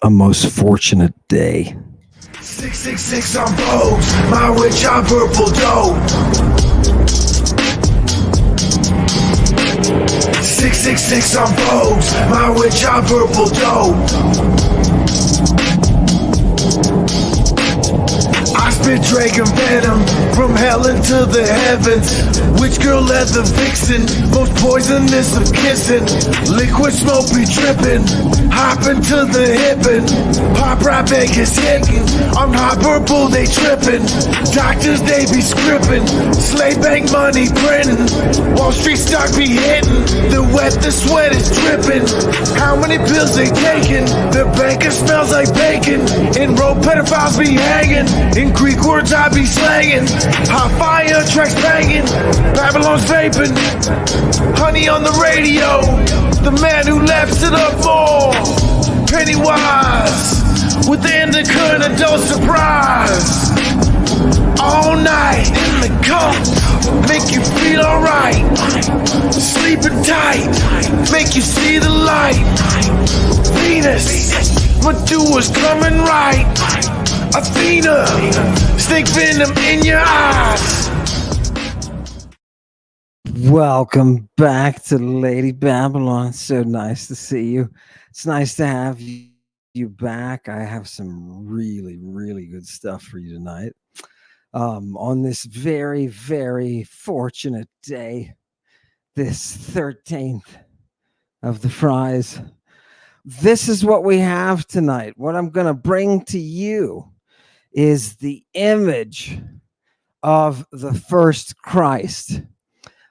a most fortunate day. 666 on Vogues, my witch on purple dope. 666 on Vogues, my witch on purple dope. I spit dragon venom from hell into the heavens. Witch girl leather vixen, most poisonous of kissing. Liquid smoke be dripping, hop into the hippin'. Pop rap Vegas hitting, on hot purple they tripping. Doctors they be scripping, slave bank money printing. Wall Street stock be hitting, the wet, the sweat is dripping. How many pills they taking? Their banker smells like bacon. In road pedophiles be hanging, in Greek words I be slanging. Hot fire tracks banging, Babylon's vaping. Honey on the radio, the man who laughs it up more. Pennywise, with the indica and a dose surprise. All night in the cult, make you feel alright. Sleeping tight, make you see the light. Venus, Medusa's coming right. Athena, snake venom in your eyes. Welcome back to Lady Babylon. So nice to see you. It's nice to have you back. I have some really, really good stuff for you tonight. On this very, very fortunate day, this 13th of the Fries. This is what we have tonight. What I'm going to bring to you is the image of the first Christ.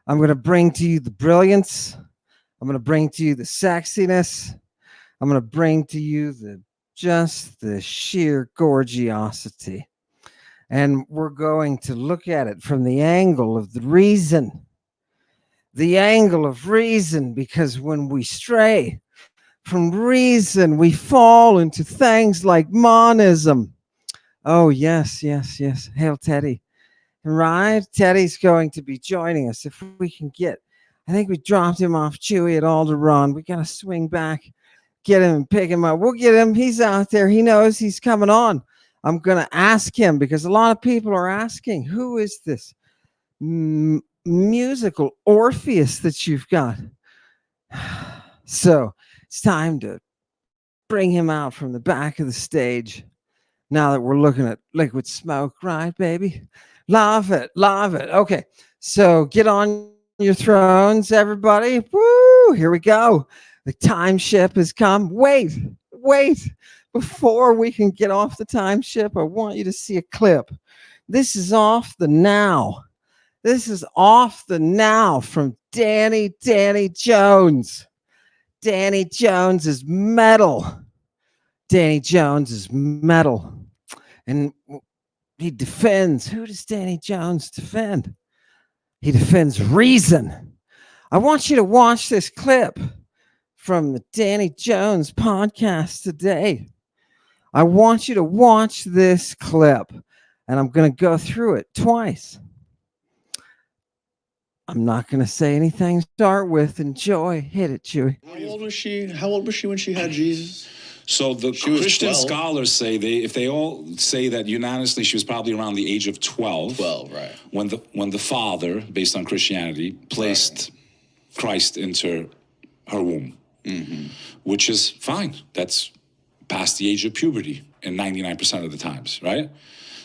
I'm going to bring to you the brilliance. I'm going to bring to you the sexiness. I'm going to bring to you the sheer gorgeosity. And we're going to look at it from the angle of the reason. The angle of reason, because when we stray from reason, we fall into things like monism. Oh, yes. Hail, Teddy. Right? Teddy's going to be joining us if we can get. I think we dropped him off Chewy at Alderaan. We got to swing back, get him and pick him up. We'll get him. He's out there. He knows he's coming on. I'm going to ask him because a lot of people are asking, who is this musical Orpheus that you've got? So it's time to bring him out from the back of the stage. Now that we're looking at liquid smoke, right, baby? Love it. Okay, so get on your thrones, everybody. Woo! Here we go. The time ship has come. Wait. Before we can get off the time ship, I want you to see a clip. This is off the now. This is off the now from Danny Jones. Danny Jones is metal. Danny Jones is metal. And he defends. Who does Danny Jones defend? He defends reason. I want you to watch this clip from the Danny Jones podcast today. I want you to watch this clip, and I'm going to go through it twice. I'm not going to say anything. Start with enjoy. Hit it, Chewy. How old was she when she had Jesus? So the Christian scholars say if they all say that unanimously she was probably around the age of 12. 12, right. When the father, based on Christianity, placed Christ into her womb, which is fine. That's past the age of puberty in 99% of the times, right?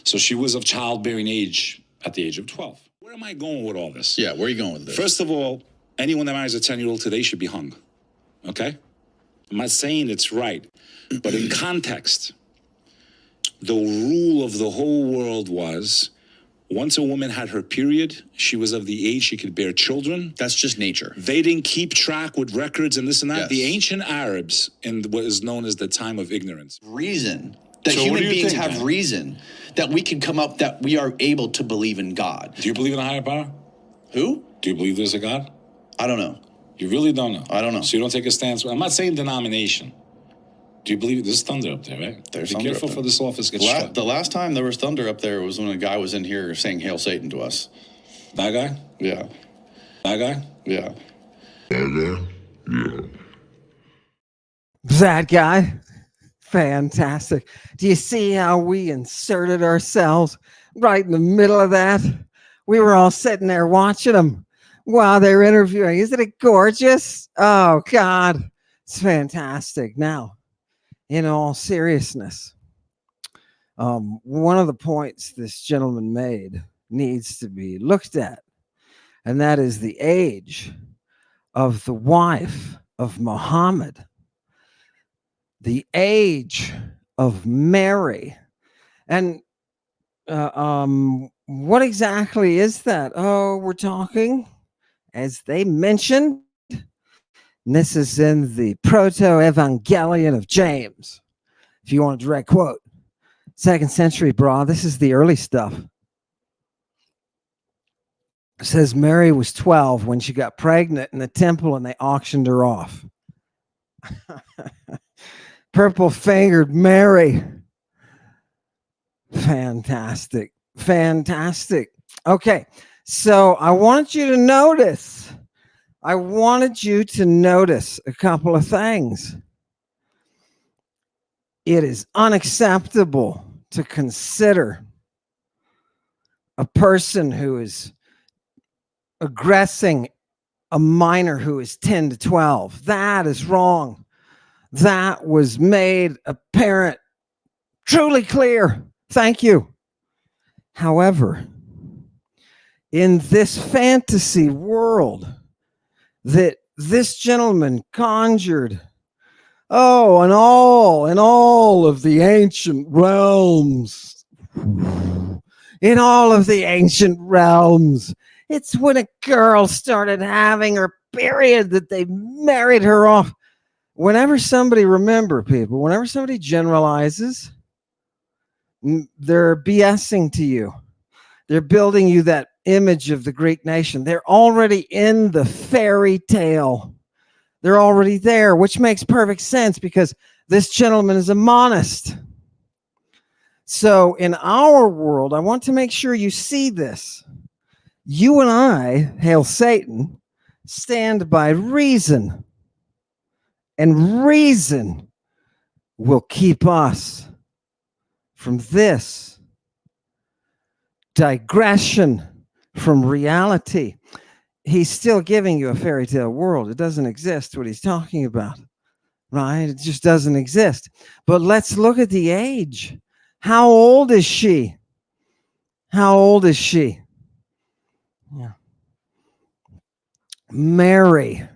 So she was of childbearing age at the age of 12. Where am I going with all this? Yeah, where are you going with this? First of all, anyone that marries a 10-year-old today should be hung, okay? I'm not saying it's right, but in context, the rule of the whole world was once a woman had her period, she was of the age she could bear children. That's just nature. They didn't keep track with records and this and that. Yes. The ancient Arabs in what is known as the time of ignorance. Reason. That human beings have reason. That we can come up, that we are able to believe in God. Do you believe in a higher power? Who? Do you believe there's a God? I don't know. You really don't know? I don't know. So you don't take a stance? I'm not saying denomination. Do you believe there's thunder up there, right? There's Be careful for this office gets struck. The last time there was thunder up there was when a guy was in here saying "Hail Satan" to us. That guy? Yeah. That guy? Yeah. That guy? Fantastic. Do you see how we inserted ourselves right in the middle of that? We were all sitting there watching them while they're interviewing. Isn't it gorgeous? Oh, God. It's fantastic. Now, in all seriousness, one of the points this gentleman made needs to be looked at, and that is the age of the wife of Muhammad, the age of Mary. And what exactly is that? Oh, we're talking, as they mentioned, and this is in the Proto-Evangelion of James, if you want a direct quote. 2nd century, bro. This is the early stuff. It says Mary was 12 when she got pregnant in the temple and they auctioned her off. Purple-fingered Mary. Fantastic. Fantastic. Okay, so I wanted you to notice a couple of things. It is unacceptable to consider a person who is aggressing a minor who is 10 to 12. That is wrong. That was made apparent, truly clear. Thank you. However, in this fantasy world that this gentleman conjured, oh, in all of the ancient realms, it's when a girl started having her period that they married her off. Whenever somebody, remember people, whenever somebody generalizes, they're BSing to you. They're building you that image of the Greek nation. They're already in the fairy tale. They're already there, which makes perfect sense because this gentleman is a monist. So in our world, I want to make sure you see this. You and I, hail Satan, stand by reason. And reason will keep us from this digression from reality. He's still giving you a fairy tale world. It doesn't exist, what he's talking about, right? It just doesn't exist. But let's look at the age. How old is she? How old is she? Yeah. Mary,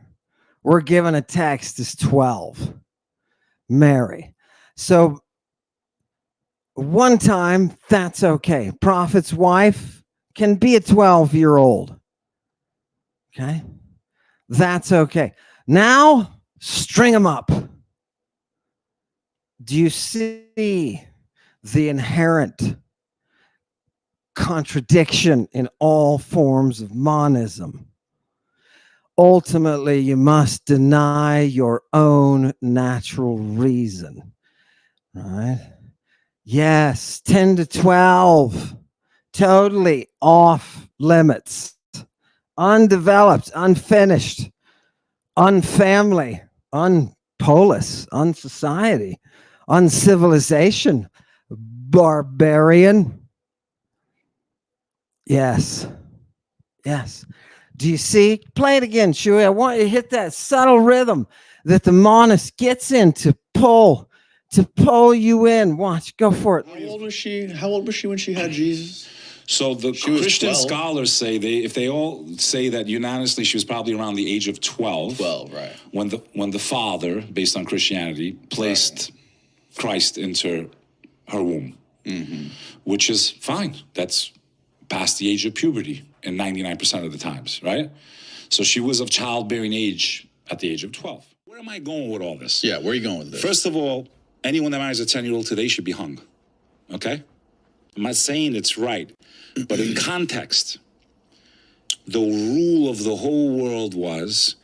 we're given a text, is 12. Mary. So one time, that's okay. Prophet's wife can be a 12-year-old. Okay? That's okay. Now, string them up. Do you see the inherent contradiction in all forms of monism? Ultimately, you must deny your own natural reason, right? Yes, 10 to 12, totally off limits, undeveloped, unfinished, unfamily, unpolis, unsociety, uncivilization, barbarian. Yes, yes. Do you see? Play it again, Chewy. I want you to hit that subtle rhythm that the monist gets in to pull you in. Watch, go for it. How old was she? How old was she when she had Jesus? So the Christian scholars say if they all say that unanimously she was probably around the age of 12. 12, right. When the father, based on Christianity, placed Christ into her womb, which is fine. That's past the age of puberty in 99% of the times, right? So she was of childbearing age at the age of 12. Where am I going with all this? Yeah, where are you going with this? First of all, anyone that marries a 10-year-old today should be hung, okay? I'm not saying it's right, but in context, the rule of the whole world was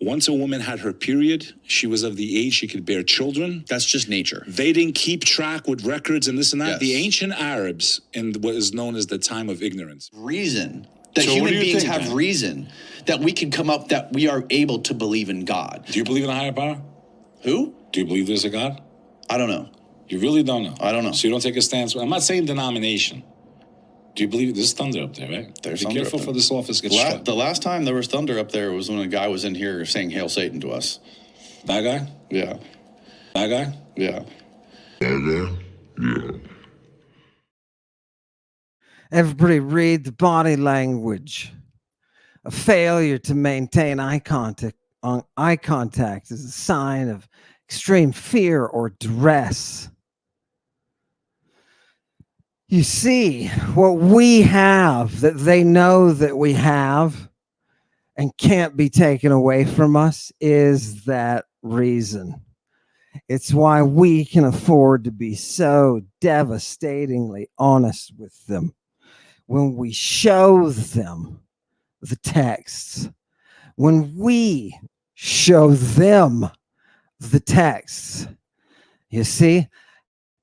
once a woman had her period, she was of the age she could bear children. That's just nature. They didn't keep track with records and this and that. Yes. The ancient Arabs, in what is known as the time of ignorance. Reason. That So human what do you beings think, have then? reason. That we can come up, that we are able to believe in God. Do you believe in a higher power? Who? Do you believe there's a God? I don't know. You really don't know? I don't know. So you don't take a stance? I'm not saying denomination. Do you believe there's thunder up there, right? There's Be thunder careful up for there. this office gets struck. The last time there was thunder up there was when a guy was in here saying Hail Satan to us. That guy? Yeah. That guy? Yeah. Everybody read the body language. A failure to maintain eye contact is a sign of extreme fear or duress. You see, what we have that they know that we have and can't be taken away from us is that reason. It's why we can afford to be so devastatingly honest with them when we show them the texts, when we show them the texts. You see,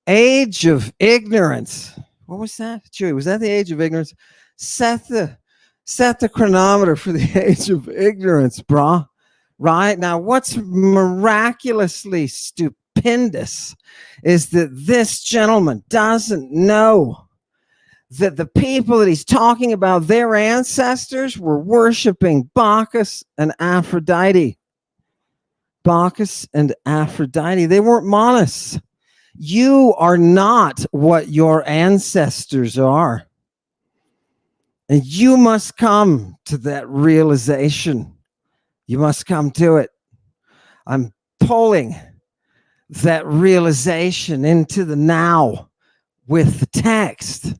age of ignorance. What was that? Chewy, was that the age of ignorance? Set the chronometer for the age of ignorance, brah. Right? Now, what's miraculously stupendous is that this gentleman doesn't know that the people that he's talking about, their ancestors were worshiping Bacchus and Aphrodite. Bacchus and Aphrodite. They weren't monists. You are not what your ancestors are. And you must come to that realization. You must come to it. I'm pulling that realization into the now with the text.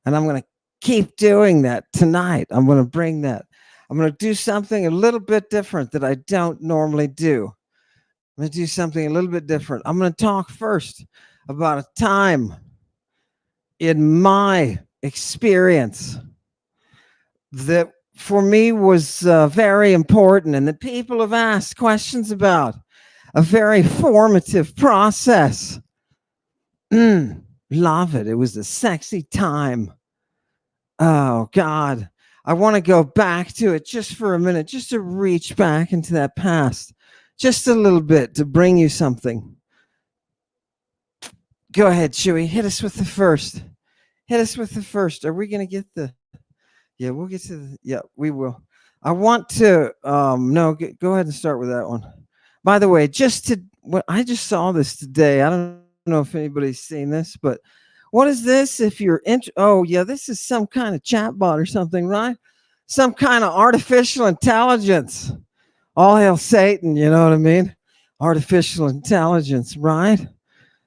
And I'm going to keep doing that tonight. I'm going to bring that. I'm going to do something a little bit different that I don't normally do. I'm going to do something a little bit different. I'm going to talk first about a time in my experience that for me was very important and that people have asked questions about. A very formative process. Love it. It was a sexy time. Oh, God. I want to go back to it just for a minute, just to reach back into that past. Just a little bit to bring you something. Go ahead, Chewy. Hit us with the first. Hit us with the first. Are we going to get the... Yeah, we'll get to the... Yeah, we will. I want to... No, go ahead and start with that one. By the way, I just saw this today. I don't know if anybody's seen this, but what is this? If you're... Oh, yeah, this is some kind of chatbot or something, right? Some kind of artificial intelligence. All hail Satan, you know what I mean? Artificial intelligence, right?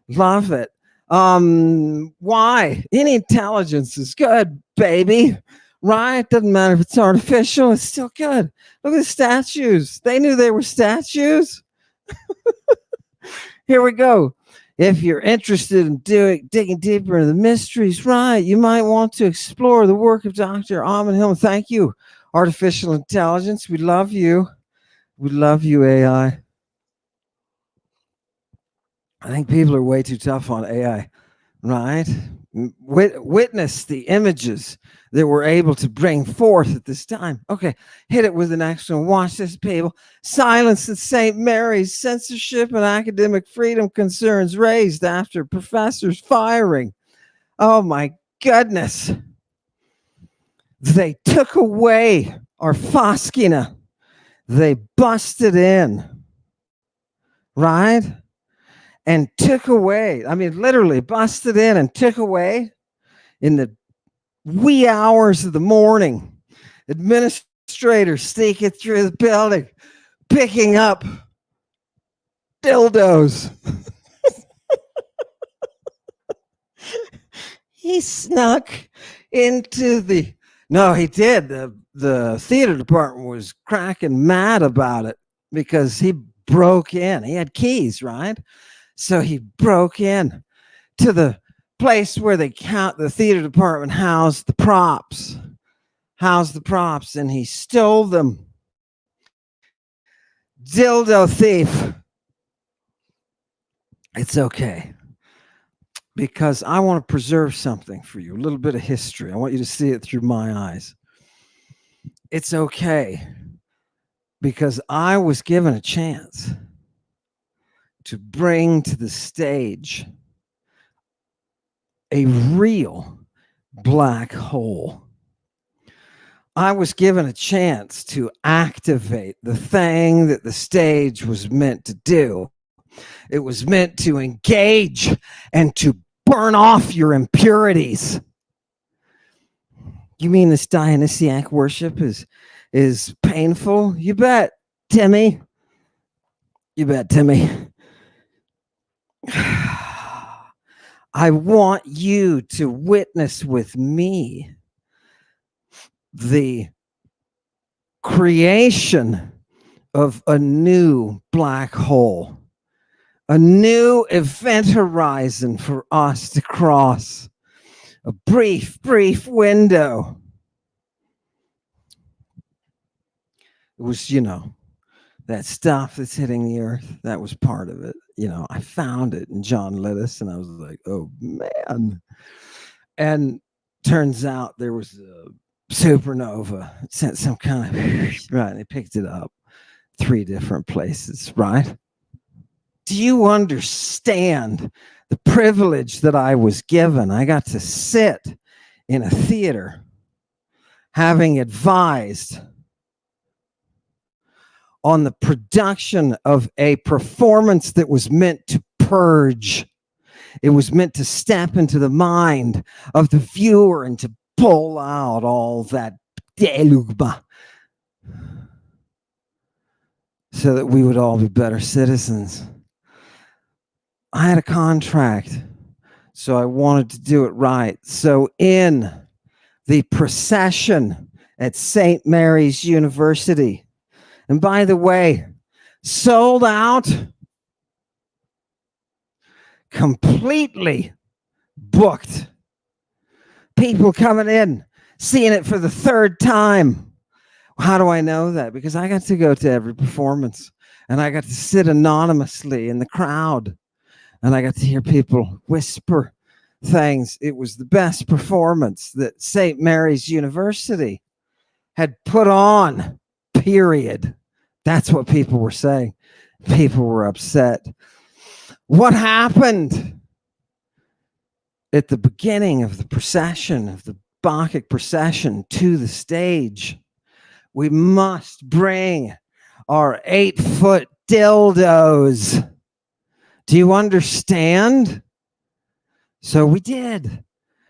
Love it. Why? Any intelligence is good, baby. Right? Doesn't matter if it's artificial, it's still good. Look at the statues. They knew they were statues. Here we go. If you're interested in digging deeper into the mysteries, right, you might want to explore the work of Dr. Amon Hillman. Thank you, artificial intelligence. We love you. We love you, AI. I think people are way too tough on AI, right? Witness the images that we're able to bring forth at this time. Okay, hit it with the next one. Watch this, people. Silence at St. Mary's. Censorship and academic freedom concerns raised after professors firing. Oh, my goodness. They took away our Foskina. They busted in, right? And took away, I mean, literally busted in and took away in the wee hours of the morning. Administrators sneaking through the building, picking up dildos. He snuck into the... No, he did. The theater department was cracking mad about it because he broke in. He had keys, right? So he broke in to the place where the theater department housed the props, and he stole them. Dildo thief. It's okay, because I want to preserve something for you, a little bit of history. I want you to see it through my eyes. It's okay, because I was given a chance to bring to the stage a real black hole. I was given a chance to activate the thing that the stage was meant to do. It was meant to engage and to burn off your impurities. You mean this Dionysiac worship is painful? You bet, Timmy. You bet, Timmy. I want you to witness with me the creation of a new black hole, a new event horizon for us to cross, a brief window. It was, that stuff that's hitting the earth, that was part of it. I found it in John Littis, and I was like, oh, man. And turns out there was a supernova. It sent some kind of, right, they picked it up 3 different places, right? Do you understand the privilege that I was given? I got to sit in a theater having advised on the production of a performance that was meant to purge. It was meant to step into the mind of the viewer and to pull out all that delugba so that we would all be better citizens. I had a contract, so I wanted to do it right. So in the procession at St. Mary's University, and by the way, sold out, completely booked. People coming in, seeing it for the 3rd time. How do I know that? Because I got to go to every performance, and I got to sit anonymously in the crowd, and I got to hear people whisper things. It was the best performance that St. Mary's University had put on, period. That's what people were saying. People were upset. What happened at the beginning of the procession, of the Bacchic procession to the stage? We must bring our 8-foot dildos. Do you understand? So we did.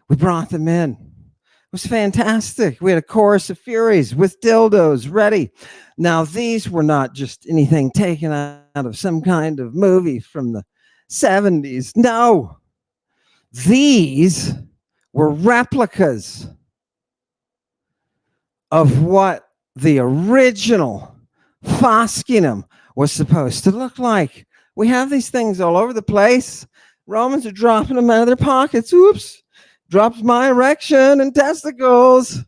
We brought them in. It was fantastic. We had a chorus of furies with dildos ready. Now, these were not just anything taken out of some kind of movie from the 70s. No. These were replicas of what the original Foskinum was supposed to look like. We have these things all over the place. Romans are dropping them out of their pockets. Oops. Drops my erection and testicles.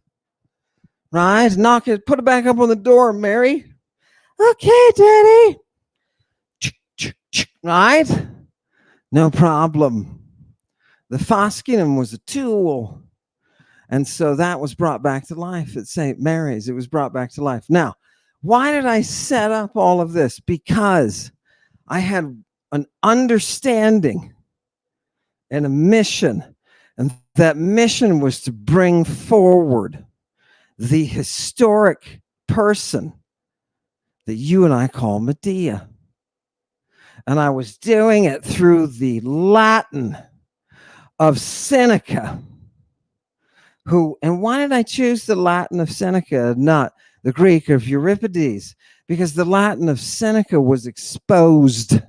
Right? Knock it, put it back up on the door, Mary. Okay, Daddy. Right? No problem. The Foskinum was a tool. And so that was brought back to life at St. Mary's. It was brought back to life. Now, why did I set up all of this? Because I had an understanding and a mission. And that mission was to bring forward the historic person that you and I call Medea. And I was doing it through the Latin of Seneca. And why did I choose the Latin of Seneca, not the Greek of Euripides? Because the Latin of Seneca was exposed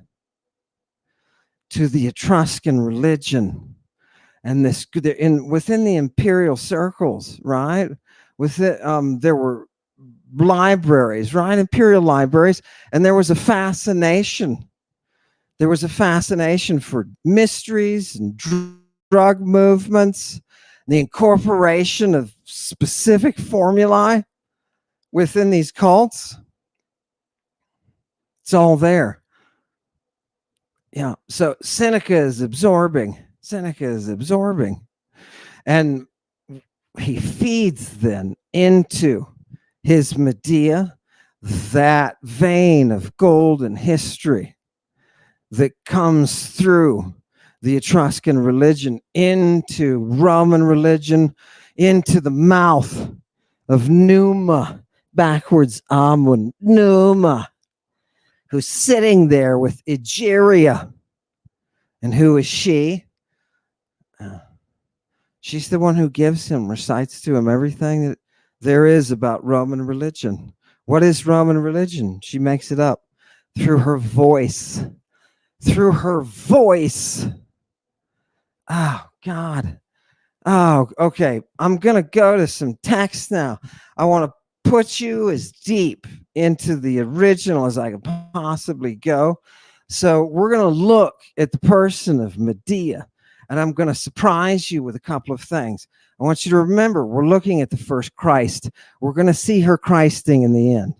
to the Etruscan religion. And within the imperial circles, right? There were libraries, right? Imperial libraries, and there was a fascination. There was a fascination for mysteries and drug movements, the incorporation of specific formulae within these cults. It's all there. Yeah. So Seneca is absorbing. And he feeds then into his Medea that vein of golden history that comes through the Etruscan religion into Roman religion, into the mouth of Numa, backwards Amun, Numa, who's sitting there with Egeria. And who is she? She's the one who gives him, recites to him everything that there is about Roman religion. What is Roman religion? She makes it up through her voice. Through her voice. Oh, God. Oh, okay. I'm going to go to some text now. I want to put you as deep into the original as I can possibly go. So we're going to look at the person of Medea, and I'm going to surprise you with a couple of things. I want you to remember, we're looking at the first Christ. We're going to see her Christing in the end,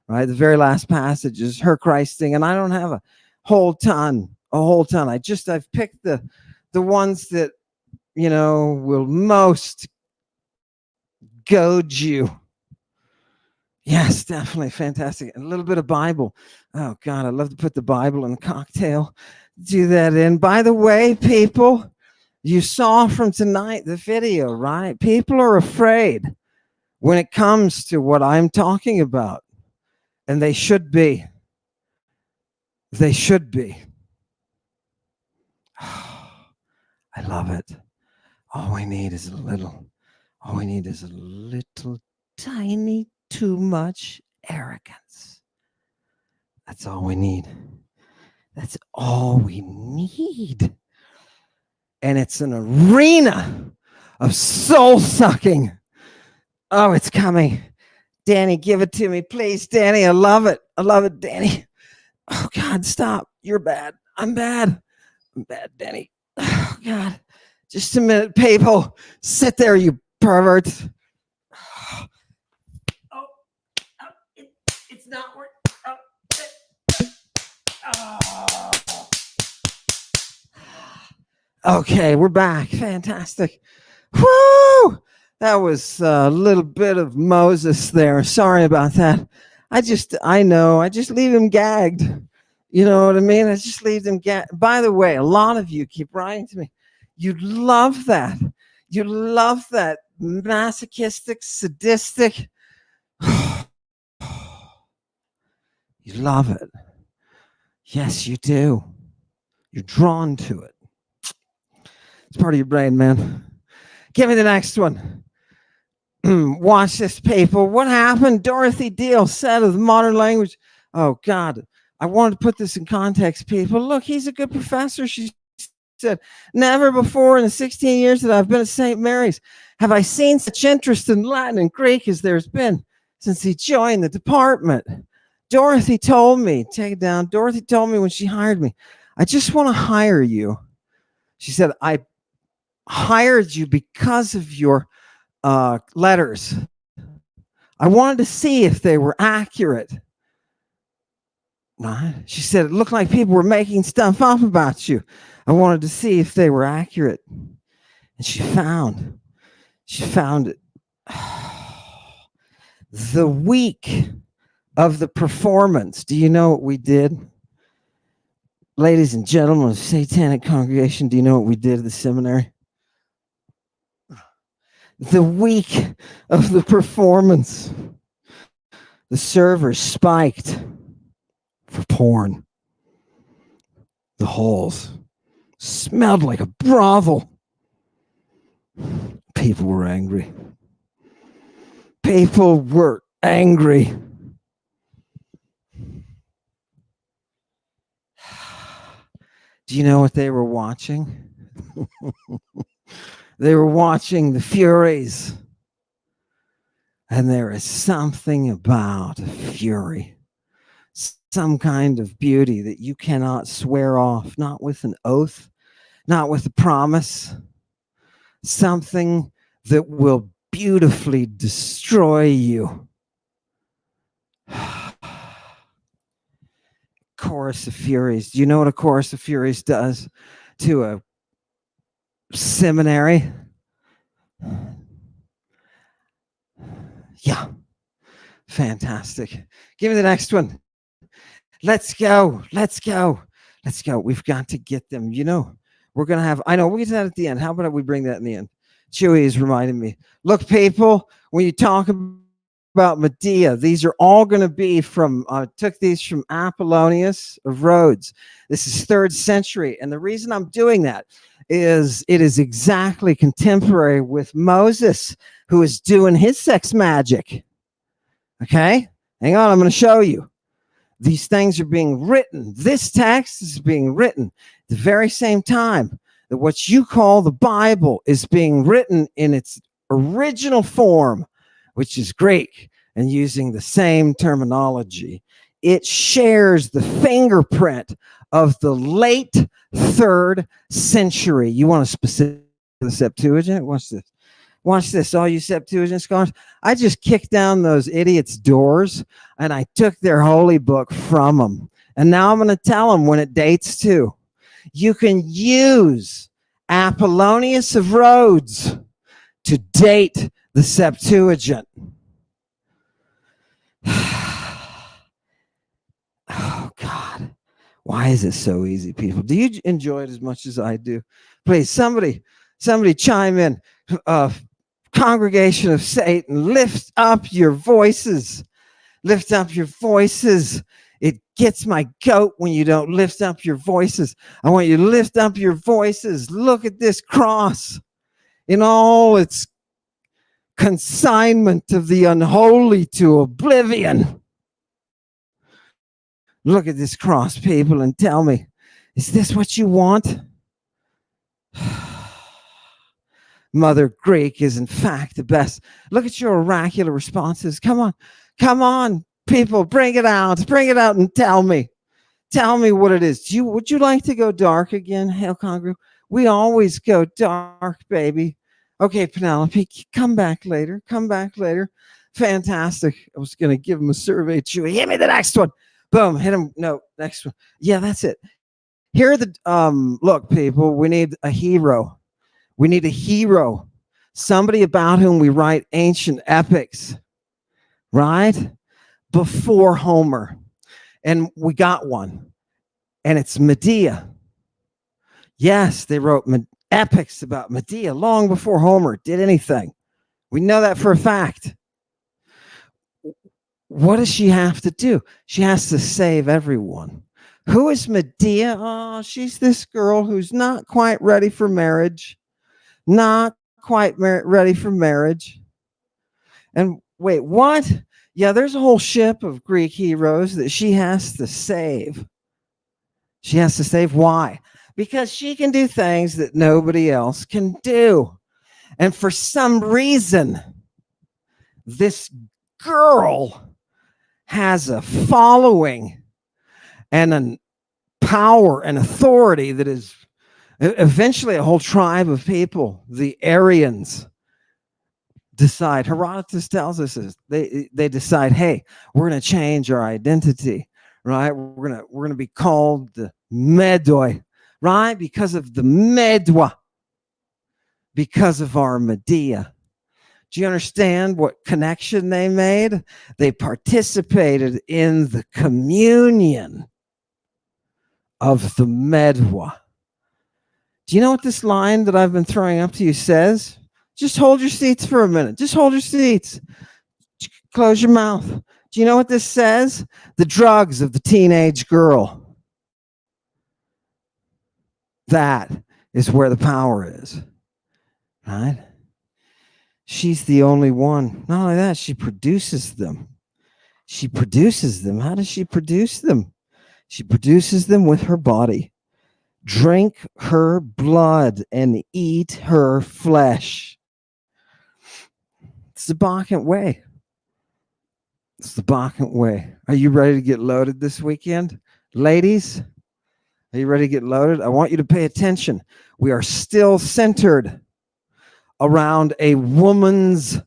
right? The very last passage is her Christing, and I don't have a whole ton. I've picked the ones that, you know, will most goad you. Yes, definitely. Fantastic. A little bit of Bible. Oh, God, I love to put the Bible in a cocktail. Do that in. By the way, people, you saw from tonight the video, right? People are afraid when it comes to what I'm talking about. And they should be. They should be. I love it. All we need is a little tiny too much arrogance. That's all we need. That's all we need. And it's an arena of soul sucking. Oh, it's coming. Danny, give it to me, please. Danny, I love it. I love it, Danny. Oh, God, stop. You're bad. I'm bad. I'm bad, Danny. Oh, God. Just a minute, people. Sit there, you perverts. It's not working. Okay, we're back. Fantastic. Woo! That was a little bit of Moses there. Sorry about that. I just leave him gagged. You know what I mean? I just leave them gagged. By the way, a lot of you keep writing to me. You love that. You love that masochistic, sadistic. You love it. Yes, you do. You're drawn to it. It's part of your brain, man. Give me the next one. Watch this, people. What happened? Dorothy Deal said of the modern language. Oh, God. I wanted to put this in context, people. Look, he's a good professor. She said, never before in the 16 years that I've been at St. Mary's have I seen such interest in Latin and Greek as there's been since he joined the department. Dorothy told me, take it down. Dorothy told me when she hired me, I just want to hire you. She said, I hired you because of your letters. I wanted to see if they were accurate. Right? She said, it looked like people were making stuff up about you. I wanted to see if they were accurate. And she found it. The week of the performance. Do you know what we did? Ladies and gentlemen of Satanic Congregation, do you know what we did at the seminary? The week of the performance, the servers spiked for porn. The halls smelled like a brothel. People were angry. People were angry. Do you know what they were watching? They were watching the Furies. And there is something about a fury, some kind of beauty that you cannot swear off, not with an oath, not with a promise, something that will beautifully destroy you. Chorus of Furies. Do you know what a Chorus of Furies does to a seminary? Yeah. Fantastic. Give me the next one. Let's go. We've got to get them. You know, We're going to have, I know, we'll get to that at the end. How about we bring that in the end? Chewy is reminding me. Look, people, when you talk about Medea, these are all going to be from, I took these from Apollonius of Rhodes. This is 3rd century. And the reason I'm doing that is it is exactly contemporary with Moses, who is doing his sex magic. Okay? Hang on, I'm going to show you. These things are being written. This text is being written at the very same time that what you call the Bible is being written in its original form, which is Greek, and using the same terminology. It shares the fingerprint of the late 3rd century. You want a specific Septuagint? Watch this. Watch this, all you Septuagint scholars. I just kicked down those idiots' doors, and I took their holy book from them. And now I'm going to tell them when it dates too. You can use Apollonius of Rhodes to date the Septuagint. Oh, God. Why is it so easy, people? Do you enjoy it as much as I do? Please, somebody chime in. Congregation of Satan, lift up your voices. Lift up your voices. It gets my goat when you don't lift up your voices. I want you to lift up your voices. Look at this cross in all its consignment of the unholy to oblivion. Look at this cross, people, and tell me, is this what you want? Mother Greek is in fact the best. Look at your oracular responses. Come on, people, bring it out and tell me what it is. Would you like to go dark again, Hail Congru? We always go dark, baby. Okay, Penelope, come back later. Fantastic. I was going to give him a survey, Chewy. Hit me the next one. Boom, hit him. No, next one. Yeah, that's it. Here are the, look, people, we need a hero. We need a hero, somebody about whom we write ancient epics, right? Before Homer. And we got one, and it's Medea. Yes, they wrote epics about Medea long before Homer did anything. We know that for a fact. What does she have to do? She has to save everyone. Who is Medea? Oh, she's this girl who's not quite ready for marriage. Not quite ready for marriage. And wait, what? Yeah, there's a whole ship of Greek heroes that she has to save. She has to save. Why? Because she can do things that nobody else can do. And for some reason, this girl has a following and a power and authority that is eventually a whole tribe of people, the Aryans, decide. Herodotus tells us this. They decide, hey, we're going to change our identity, right? We're going to be called the Medoi, right? Because of the Medwa, because of our Medea. Do you understand what connection they made? They participated in the communion of the Medwa. Do you know what this line that I've been throwing up to you says? Just hold your seats for a minute. Just hold your seats. Close your mouth. Do you know what this says? The drugs of the teenage girl. That is where the power is. Right? She's the only one. Not only that, she produces them. She produces them. How does she produce them? She produces them with her body. Drink her blood and eat her flesh. It's the Bacchant way. It's the Bacchant way. Are you ready to get loaded this weekend? Ladies, are you ready to get loaded? I want you to pay attention. We are still centered around a woman's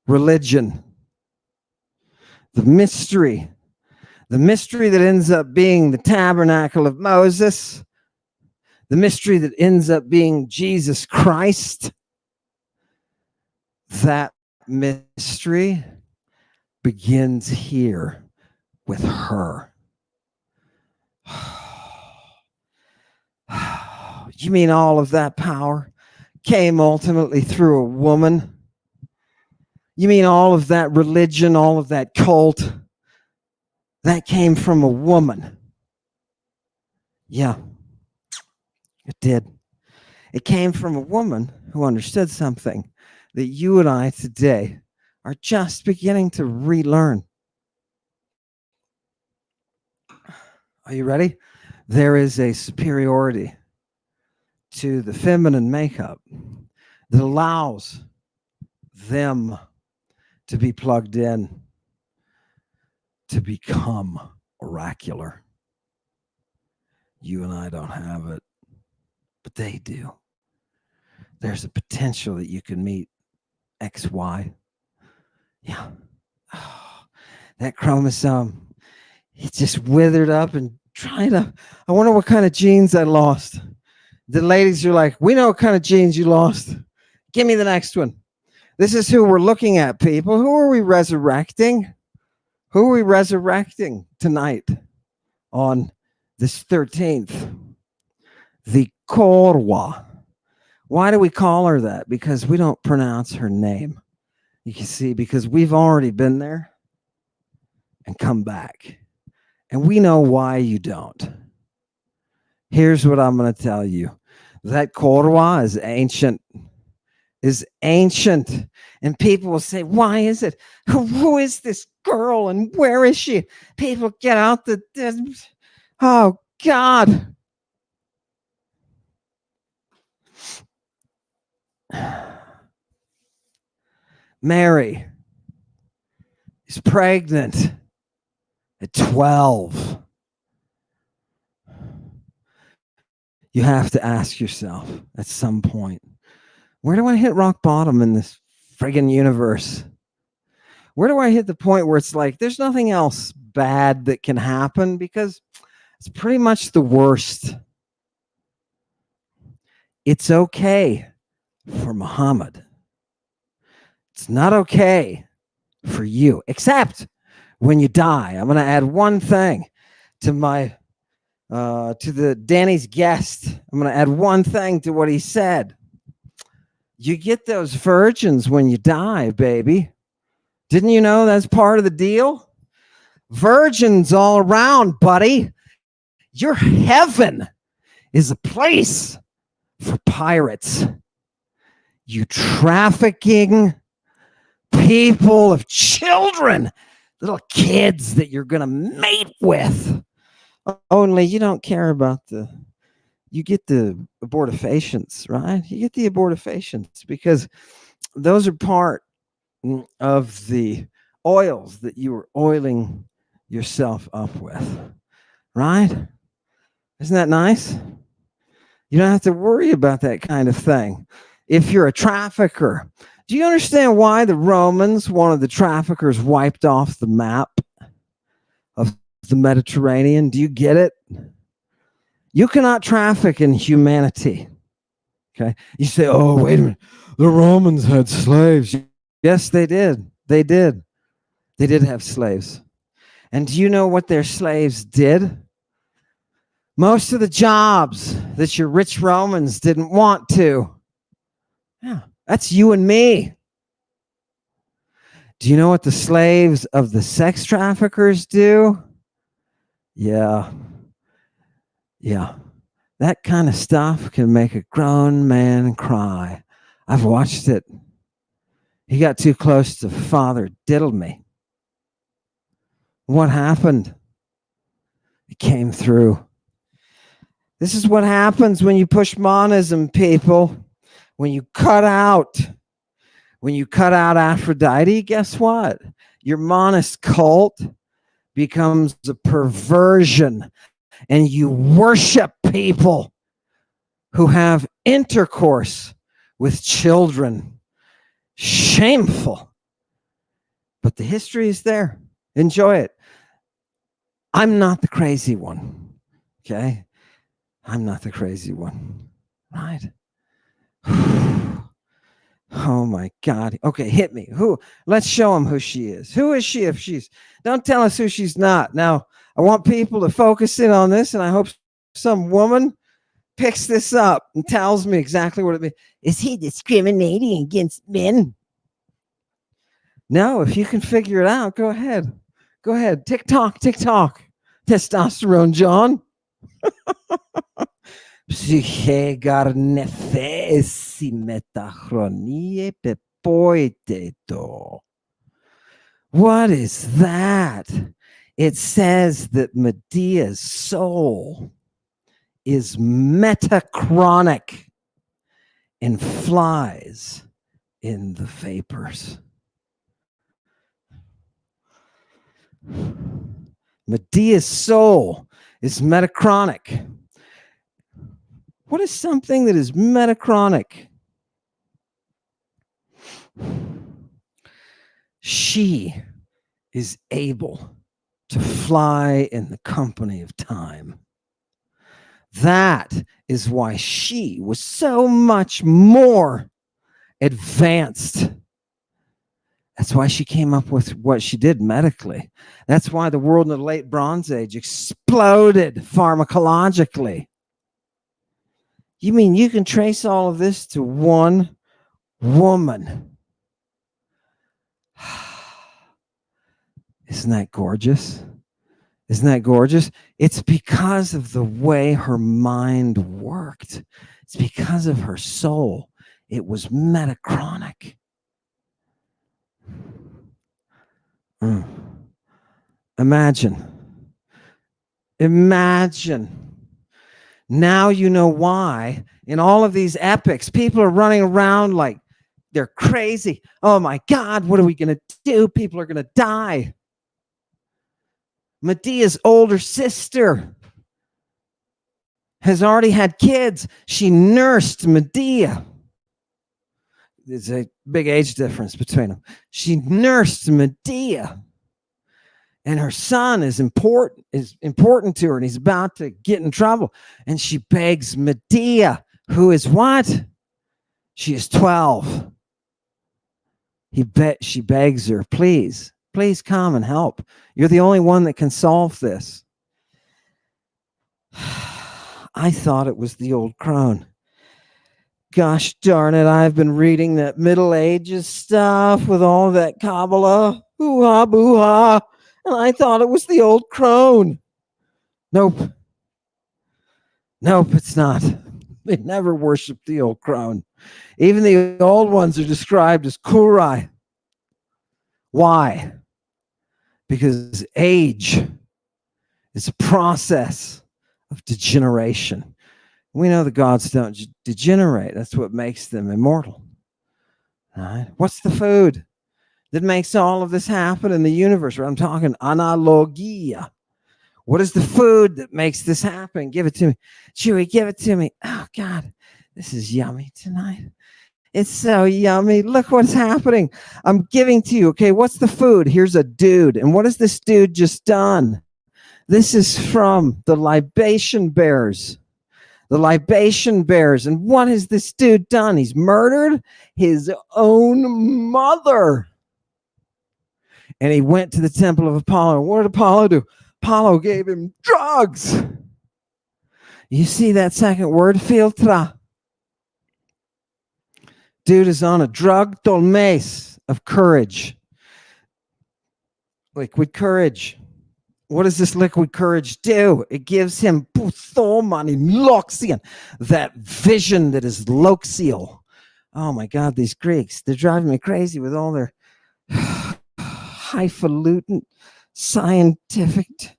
religion. The mystery that ends up being the tabernacle of Moses, the mystery that ends up being Jesus Christ, that mystery begins here with her. You mean all of that power came ultimately through a woman? You mean all of that religion, all of that cult, that came from a woman? Yeah, it did. It came from a woman who understood something that you and I today are just beginning to relearn. Are you ready? There is a superiority to the feminine makeup that allows them to be plugged in to become oracular. You and I don't have it, but they do. There's a potential that you can meet XY. Yeah. Oh, that chromosome, it just withered up and tried to. I wonder what kind of genes I lost. The ladies are like, we know what kind of genes you lost. Give me the next one. This is who we're looking at, people. Who are we resurrecting? Who are we resurrecting tonight on this 13th? The Korwa. Why do we call her that? Because we don't pronounce her name. You can see, because we've already been there and come back. And we know why you don't. Here's what I'm going to tell you. That Korwa is ancient. And people will say, why is it? Who is this girl and where is she? People get out the... Oh, God. Mary is pregnant at 12. You have to ask yourself at some point, where do I hit rock bottom in this friggin' universe? Where do I hit the point where it's like, there's nothing else bad that can happen because it's pretty much the worst. It's okay for Muhammad. It's not okay for you, except when you die. I'm going to add one thing to my, to the Danny's guest. I'm going to add one thing to what he said. You get those virgins when you die, baby. Didn't you know that's part of the deal? Virgins all around, buddy. Your heaven is a place for pirates. You trafficking people of children, little kids that you're going to mate with. Only you don't care about you get the abortifacients, right? You get the abortifacients because those are part of the oils that you were oiling yourself up with, right? Isn't that nice? You don't have to worry about that kind of thing. If you're a trafficker, do you understand why the Romans wanted the traffickers wiped off the map of the Mediterranean? Do you get it? You cannot traffic in humanity. Okay. You say, oh, wait a minute. The Romans had slaves. Yes, they did. They did. They did have slaves. And do you know what their slaves did? Most of the jobs that your rich Romans didn't want to. Yeah, that's you and me. Do you know what the slaves of the sex traffickers do? Yeah. That kind of stuff can make a grown man cry. I've watched it. He got too close to Father Diddled Me. What happened? It came through. This is what happens when you push monism, people. When you cut out Aphrodite, guess what? Your monist cult becomes a perversion, and you worship people who have intercourse with children. Shameful. But the history is there. Enjoy it. I'm not the crazy one. Okay? I'm not the crazy one. Right? Oh my God. Okay, hit me. Let's show them who she is. Who is she if she's... Don't tell us who she's not. Now, I want people to focus in on this, and I hope some woman picks this up and tells me exactly what it means. Is he discriminating against men? No, if you can figure it out, go ahead. Go ahead. Tick tock, testosterone, John. Psyche garnefesi metachronie pepoiteto. What is that? It says that Medea's soul is metachronic and flies in the vapors. Medea's soul is metachronic. What is something that is metachronic? She is able to fly in the company of time. That is why she was so much more advanced. That's why she came up with what she did medically. That's why the world in the late Bronze Age exploded pharmacologically. You mean you can trace all of this to one woman? Isn't that gorgeous? Isn't that gorgeous? It's because of the way her mind worked. It's because of her soul. It was metachronic. Imagine. Now you know why in all of these epics, people are running around like they're crazy. Oh my God, what are we going to do? People are going to die. Medea's older sister has already had kids. She nursed Medea. There's a big age difference between them. She nursed Medea. And her son is important to her, and he's about to get in trouble. And she begs Medea, who is what? She is 12. She begs her, please come and help. You're the only one that can solve this. I thought it was the old crone. Gosh darn it, I've been reading that Middle Ages stuff with all that Kabbalah, hoo-ha, boo-ha, and I thought it was the old crone. Nope, it's not. They never worshiped the old crone. Even the old ones are described as kurai. Why? Because age is a process of degeneration. We know the gods don't degenerate. That's what makes them immortal. All right? What's the food that makes all of this happen in the universe? I'm talking analogia. What is the food that makes this happen? Give it to me. Chewy, give it to me. Oh, God, this is yummy tonight. It's so yummy. Look what's happening. I'm giving to you. Okay, what's the food? Here's a dude. And what has this dude just done? This is from the libation bearers. The libation bearers. And what has this dude done? He's murdered his own mother. And he went to the temple of Apollo. What did Apollo do? Apollo gave him drugs. You see that second word, filtra. Dude is on a drug, tolmes, of courage. Liquid courage. What does this liquid courage do? It gives him loxian, that vision that is loxial. Oh my God, these Greeks, they're driving me crazy with all their highfalutin scientific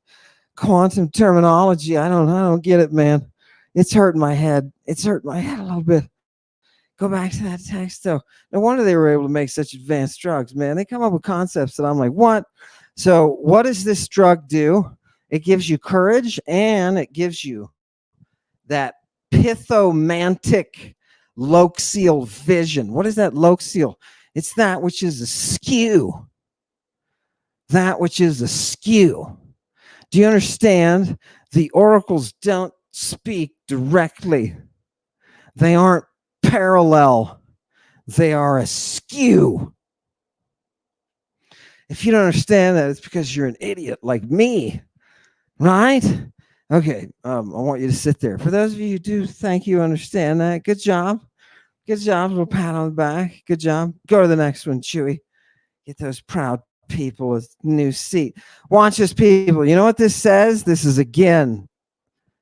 quantum terminology. I don't get it, man. It's hurting my head. It's hurting my head a little bit. Go back to that text, though. No wonder they were able to make such advanced drugs, man. They come up with concepts that I'm like, what? So what does this drug do? It gives you courage, and it gives you that pithomantic loxial vision. What is that loxial? It's that which is askew. That which is askew. Do you understand? The oracles don't speak directly. They aren't parallel. They are askew. If you don't understand that, it's because you're an idiot like me, right? Okay, I want you to sit there. For those of you who do think you understand that, good job. Good job. A little pat on the back. Good job. Go to the next one, Chewy. Get those proud people a new seat. Watch this, people. You know what this says? This is again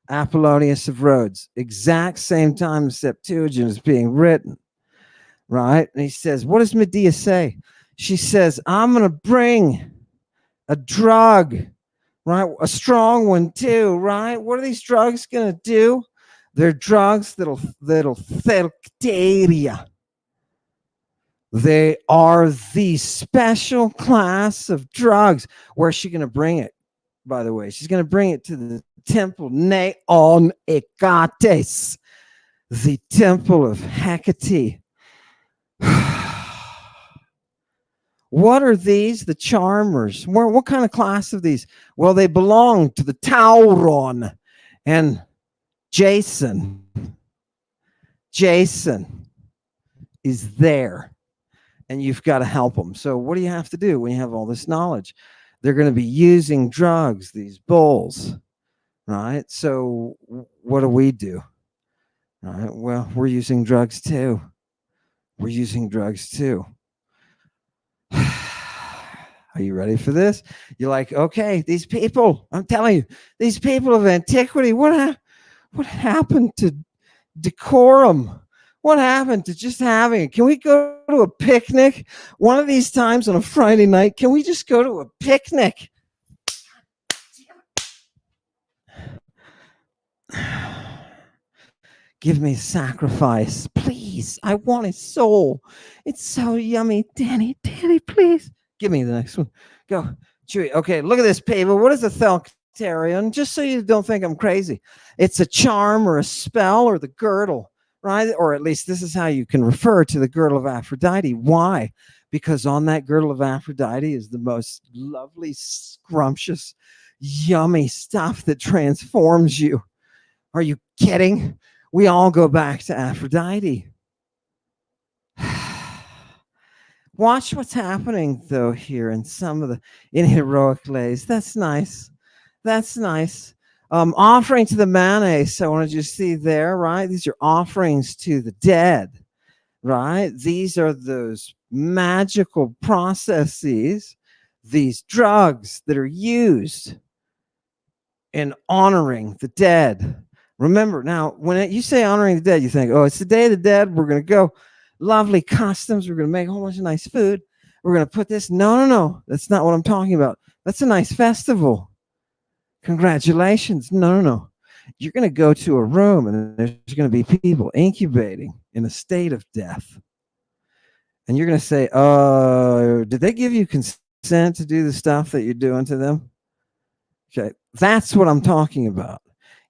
Apollonius of Rhodes. Exact same time the Septuagint is being written, right? And he says, what does Medea say? She says, I'm going to bring a drug, right? A strong one too, right? What are these drugs going to do? They're drugs that'll thelctaria. They are the special class of drugs. Where's she going to bring it, by the way? She's going to bring it to the temple Neon Ekates, the temple of Hecate. What are these? The charmers. What kind of class of these? Well, they belong to the Tauron and Jason. Jason is there. And you've got to help them. So what do you have to do when you have all this knowledge? They're going to be using drugs, these bulls, right? So what do we do? All right, well, we're using drugs too. We're using drugs too. Are you ready for this? You're like, okay, these people, I'm telling you, these people of antiquity, what happened to decorum? What happened to just having it? Can we go to a picnic one of these times on a Friday night? Can we just go to a picnic? Give me sacrifice, please. I want his soul. It's so yummy. Danny, please. Give me the next one. Go. Chewy. Okay, look at this, people. What is a thelctarion? Just so you don't think I'm crazy. It's a charm or a spell or the girdle, right? Or at least this is how you can refer to the girdle of Aphrodite. Why? Because on that girdle of Aphrodite is the most lovely, scrumptious, yummy stuff that transforms you. Are you kidding? We all go back to Aphrodite. Watch what's happening, though, here in some of the in heroic lays. That's nice. That's nice. Offering to the Manes, I wanted you to see there, right? These are offerings to the dead, right? These are those magical processes, these drugs that are used in honoring the dead. Remember, now, when you say honoring the dead, you think, oh, it's the Day of the Dead. We're going to go. Lovely customs. We're going to make a whole bunch of nice food. We're going to put this. No. That's not what I'm talking about. That's a nice festival. Congratulations. No. You're going to go to a room and there's going to be people incubating in a state of death. And you're going to say, did they give you consent to do the stuff that you're doing to them? Okay. That's what I'm talking about.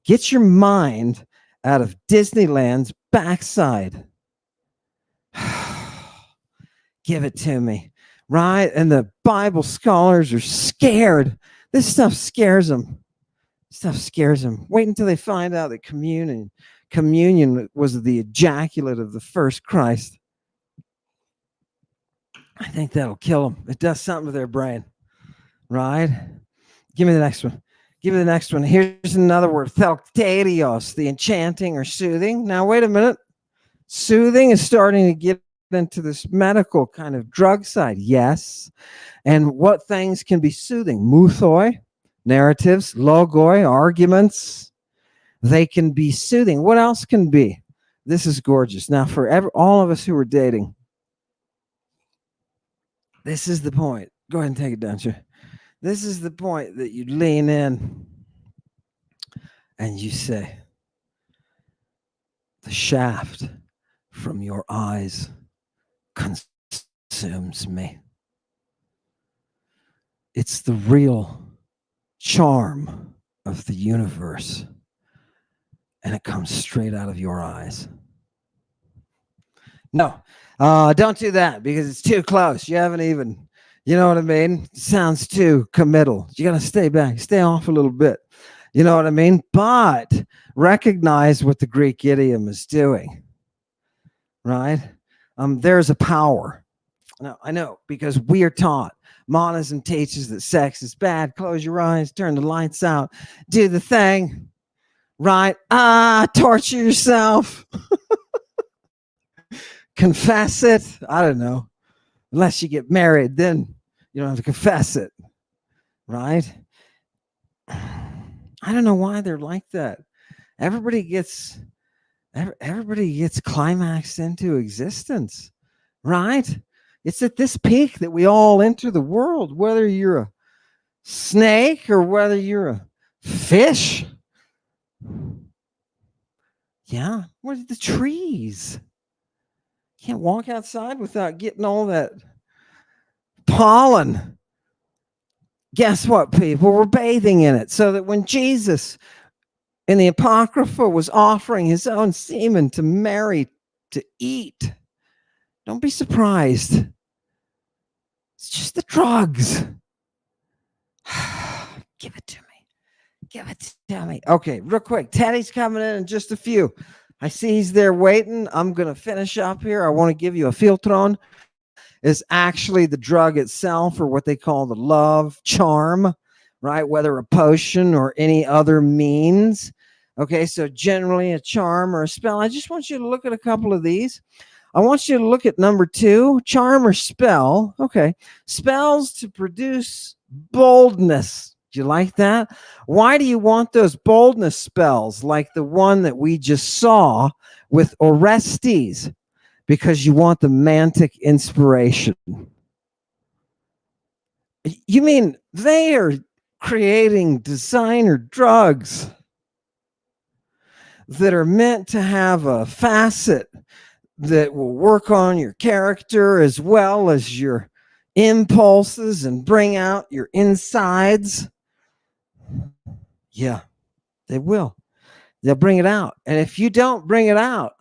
Get your mind out of Disneyland's backside. Give it to me, right? And the Bible scholars are scared. This stuff scares them. Wait until they find out that communion was the ejaculate of the first Christ. I think that'll kill them. It does something to their brain, right? Give me the next one. Here's another word, thelctarios, the enchanting or soothing. Now, wait a minute. Soothing is starting to get into this medical kind of drug side. Yes. And what things can be soothing? Muthoi, narratives, logoi, arguments. They can be soothing. What else can be? This is gorgeous. Now, for all of us who are dating, this is the point. Go ahead and take it down, sir. This is the point that you lean in and you say, the shaft from your eyes consumes me. It's the real charm of the universe, and it comes straight out of your eyes. No, don't do that because it's too close. You haven't even, you know what I mean? It sounds too committal. You got to stay back, stay off a little bit. You know what I mean? But recognize what the Greek idiom is doing, right? There's a power. No, I know, because we are taught. Monism teaches that sex is bad. Close your eyes, turn the lights out, do the thing, right? Torture yourself, confess it. I don't know. Unless you get married, then you don't have to confess it, right? I don't know why they're like that. Everybody gets climaxed into existence, right? It's at this peak that we all enter the world, whether you're a snake or whether you're a fish. Yeah, where's the trees? Can't walk outside without getting all that pollen. Guess what, people? We're bathing in it, so that when Jesus in the Apocrypha was offering his own semen to Mary to eat, don't be surprised. It's just the drugs. Give it to me. Give it to me. Okay, real quick. Teddy's coming in just a few. I see he's there waiting. I'm going to finish up here. I want to give you a Filtron. Is actually the drug itself, or what they call the love charm, right? Whether a potion or any other means. Okay, so generally a charm or a spell. I just want you to look at a couple of these. I want you to look at number 2, charm or spell. Okay, spells to produce boldness. Do you like that? Why do you want those boldness spells like the one that we just saw with Orestes? Because you want the mantic inspiration. You mean they are creating designer drugs that are meant to have a facet that will work on your character as well as your impulses and bring out your insides? Yeah, they will. They'll bring it out. And if you don't bring it out,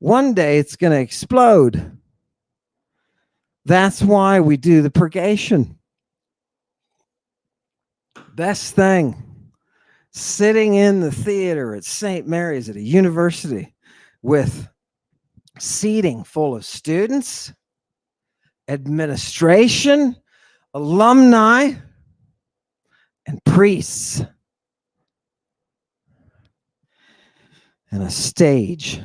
one day it's going to explode. That's why we do the purgation. Best thing, sitting in the theater at St. Mary's at a university with seating full of students, administration, alumni, and priests, and a stage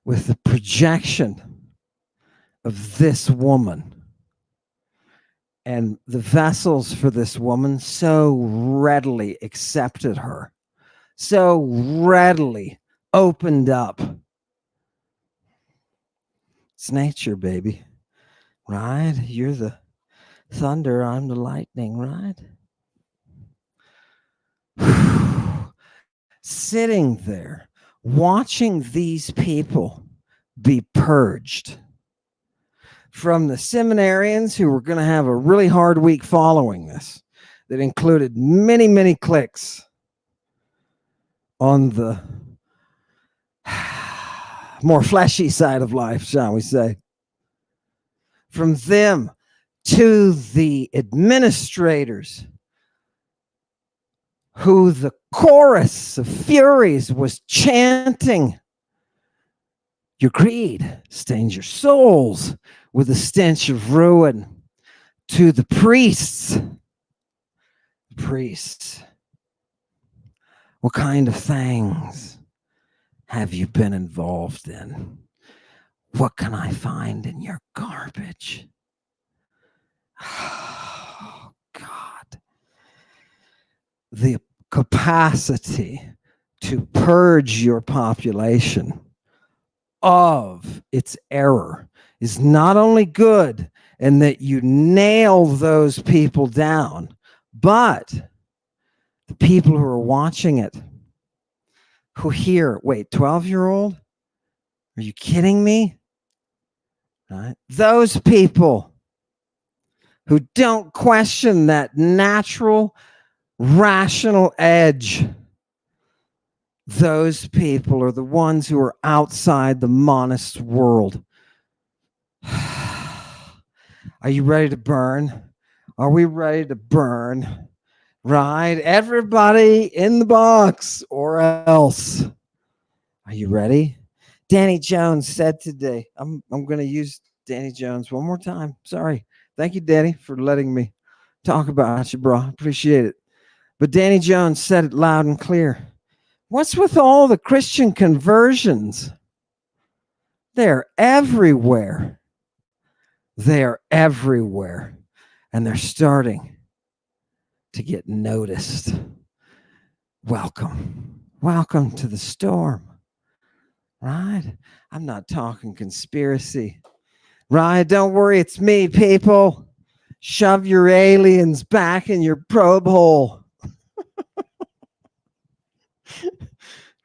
with the projection of this woman and the vessels for this woman so readily accepted her, so readily opened up. It's nature, baby, right? You're the thunder, I'm the lightning, right? Sitting there, watching these people be purged from the seminarians who were going to have a really hard week following this, that included many, many clicks on the more fleshy side of life, shall we say. From them to the administrators, who the chorus of furies was chanting, your greed stains your souls with the stench of ruin. To the priests, what kind of things have you been involved in? What can I find in your garbage? Oh, God. The capacity to purge your population of its error is not only good in that you nail those people down, but the people who are watching it, who hear, wait, 12-year-old? Are you kidding me? Right? Those people who don't question that natural, rational edge, those people are the ones who are outside the monist world. Are you ready to burn? Are we ready to burn? Right? Everybody in the box or else. Are you ready? Danny Jones said today, I'm going to use Danny Jones one more time. Sorry. Thank you, Danny, for letting me talk about you, bro. Appreciate it. But Danny Jones said it loud and clear. What's with all the Christian conversions? They're everywhere. They're everywhere. And they're starting to get noticed. Welcome. Welcome to the storm. Right? I'm not talking conspiracy. Right? Don't worry, it's me, people. Shove your aliens back in your probe hole.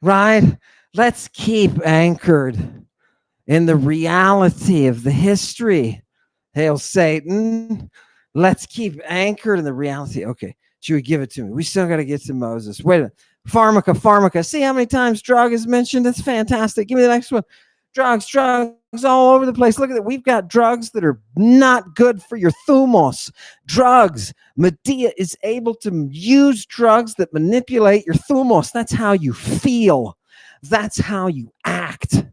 Right? Let's keep anchored in the reality of the history. Hail Satan. Let's keep anchored in the reality. Okay, should we give it to me? We still got to get to Moses. Wait a minute. Pharmaca. See how many times drug is mentioned? That's fantastic. Give me the next one. Drugs all over the place. Look at it. We've got drugs that are not good for your thumos. Drugs. Medea is able to use drugs that manipulate your thumos. That's how you feel. That's how you act.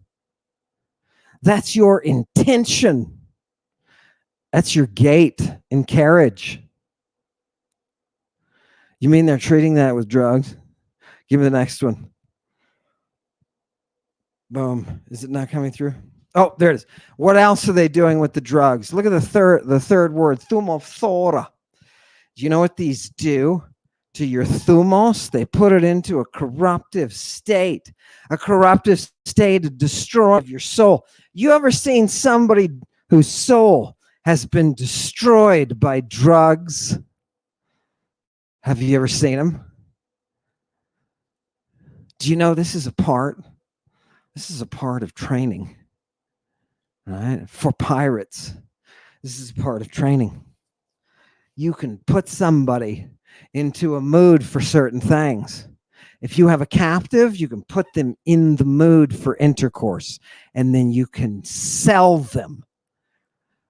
That's your intention. That's your gait and carriage. You mean they're treating that with drugs? Give me the next one. Boom. Is it not coming through? Oh, there it is. What else are they doing with the drugs? Look at the third word, thumophthora. Do you know what these do to your thumos? They put it into a corruptive state to destroy your soul. You ever seen somebody whose soul has been destroyed by drugs? Have you ever seen them? Do you know this is a part of training, right? For pirates, this is a part of training. You can put somebody into a mood for certain things. If you have a captive, you can put them in the mood for intercourse, and then you can sell them.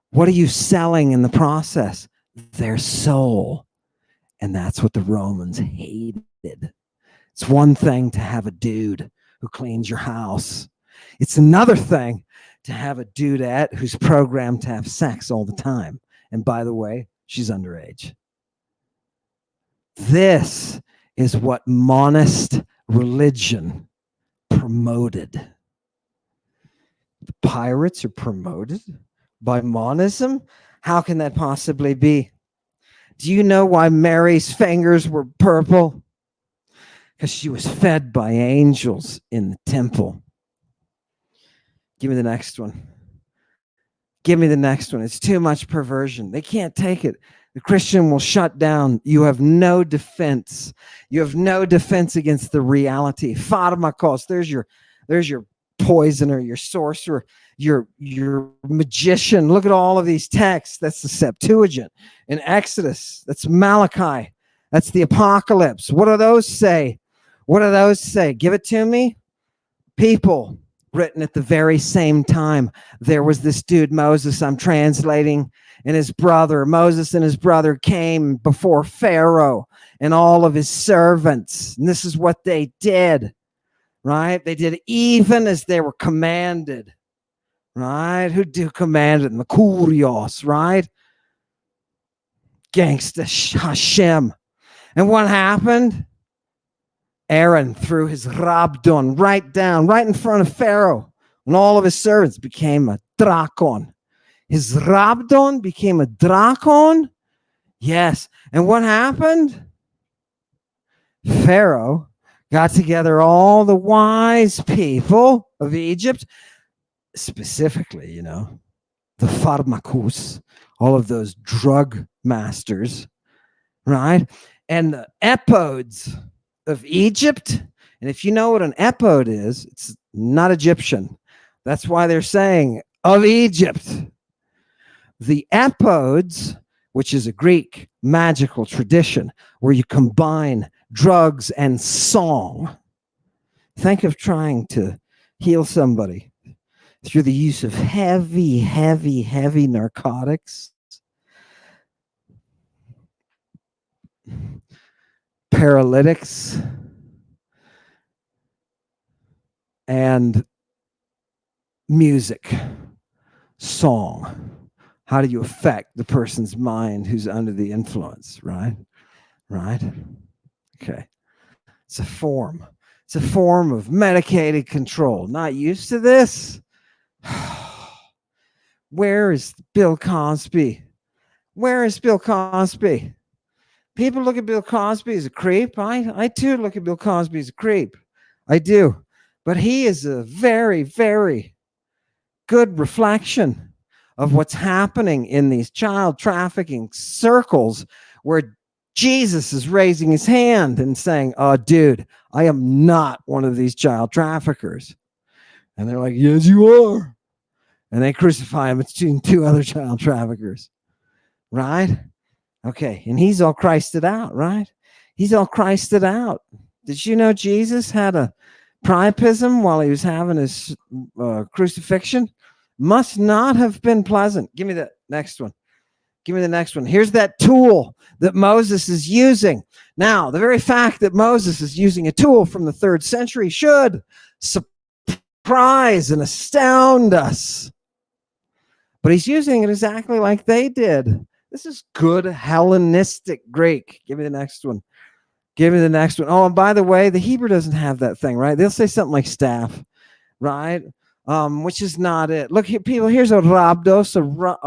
What are you selling in the process? Their soul. And that's what the Romans hated. It's one thing to have a dude who cleans your house. It's another thing to have a dudette who's programmed to have sex all the time. And by the way, she's underage. This is what monist religion promoted. The pirates are promoted by monism? How can that possibly be? Do you know why Mary's fingers were purple? Because she was fed by angels in the temple. Give me the next one. Give me the next one. It's too much perversion. They can't take it. The Christian will shut down. You have no defense. You have no defense against the reality. Pharmakos, there's your poisoner, your sorcerer, your magician. Look at all of these texts. That's the Septuagint. In Exodus, that's Malachi. That's the Apocalypse. What do those say? What do those say? Give it to me. People written at the very same time. There was this dude, Moses, I'm translating, and his brother. Moses and his brother came before Pharaoh and all of his servants. And this is what they did, right? They did even as they were commanded, right? Who commanded them? The Kurios, right? Gangsta Hashem. And what happened? Aaron threw his rabdon right in front of Pharaoh, and all of his servants became a drakon. His rabdon became a drakon? Yes. And what happened? Pharaoh got together all the wise people of Egypt, specifically, the pharmakus, all of those drug masters, right? And the epodes of Egypt. And if you know what an epode is, it's not Egyptian. That's why they're saying of Egypt. The epodes, which is a Greek magical tradition where you combine drugs and song. Think of trying to heal somebody through the use of heavy narcotics. Paralytics and music. song. How do you affect the person's mind who's under the influence, right? Right? Okay. It's a form. It's a form of medicated control. Not used to this? Where is Bill Cosby? Where is Bill Cosby? People look at Bill Cosby as a creep. I too look at Bill Cosby as a creep. I do. But he is a very, very good reflection of what's happening in these child trafficking circles where Jesus is raising his hand and saying, "Oh, dude, I am not one of these child traffickers." And they're like, "Yes, you are." And they crucify him between two other child traffickers. Right? Okay. And he's all Christed out, right? He's all Christed out. Did you know Jesus had a priapism while he was having his crucifixion? Must not have been pleasant. Give me the next one. Give me the next one. Here's that tool that Moses is using. Now, the very fact that Moses is using a tool from the 3rd century should surprise and astound us. But he's using it exactly like they did. This is good Hellenistic Greek. Give me the next one. Give me the next one. Oh, and by the way, the Hebrew doesn't have that thing, right? They'll say something like staff, right? Which is not it. Look here, people, here's a rhabdos, a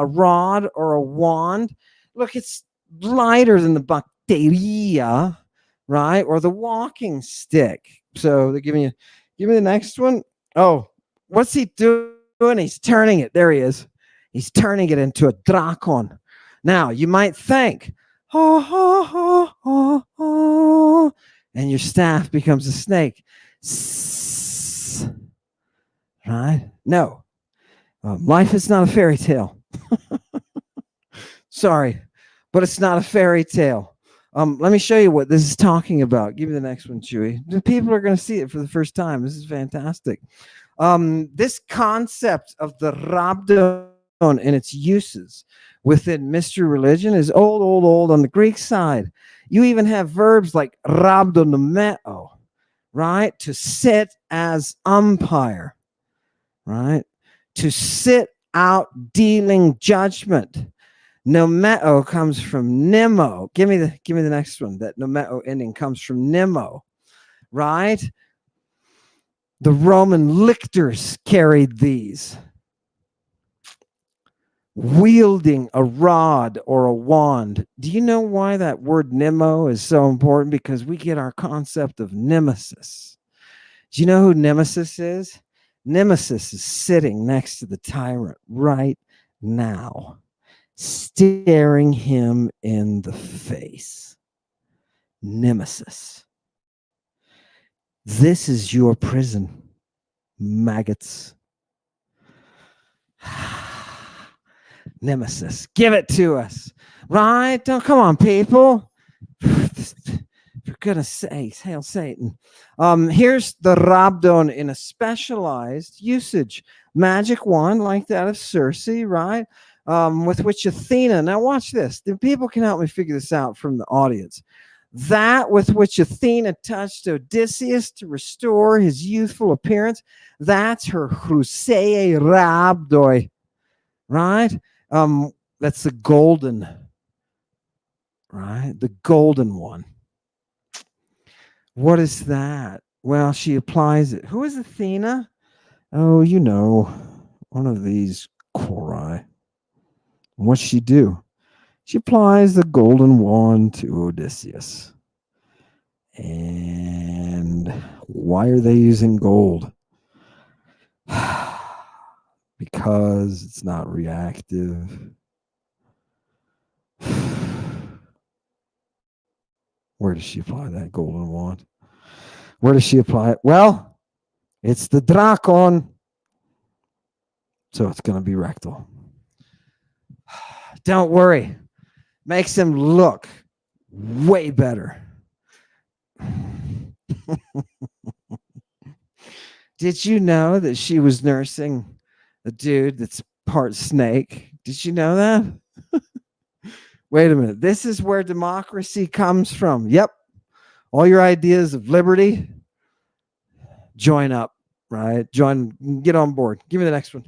rod or a wand. Look, it's lighter than the bacteria, right? Or the walking stick. So they're giving you, give me the next one. Oh, what's he doing? He's turning it. There he is. He's turning it into a drakon. Now, you might think, and your staff becomes a snake. Right? No. Life is not a fairy tale. Sorry, but it's not a fairy tale. Let me show you what this is talking about. Give me the next one, Chewy. The people are going to see it for the first time. This is fantastic. This concept of the rhabdon and its uses within mystery religion is old on the Greek side. You even have verbs like rhabdonomeo, right? To sit as umpire, right? To sit out dealing judgment. Nomeo comes from nemo. Give me the next one. That nomeo ending comes from nemo, right? The Roman lictors carried these. Wielding a rod or a wand. Do you know why that word nemo is so important? Because we get our concept of nemesis. Do you know who nemesis is? Nemesis is sitting next to the tyrant right now, staring him in the face. Nemesis. This is your prison, maggots. Nemesis, give it to us, right? Don't come on, people. For goodness sakes, hail Satan. Here's the rhabdon in a specialized usage. Magic wand like that of Circe, right? With which Athena, now watch this. The people can help me figure this out from the audience. That with which Athena touched Odysseus to restore his youthful appearance, that's her Chrysae rhabdoi, right? That's the golden, right? The golden one. What is that? Well, she applies it. Who is Athena? Oh, you know, one of these Chori. What's she do? She applies the golden wand to Odysseus. And why are they using gold? Because it's not reactive. Where does she apply that golden wand? Where does she apply it? Well, it's the drakon. So it's going to be rectal. Don't worry. Makes him look way better. Did you know that she was nursing a dude that's part snake? Did you know that? Wait a minute. This is where democracy comes from. Yep. All your ideas of liberty, join up, right? Get on board. Give me the next one.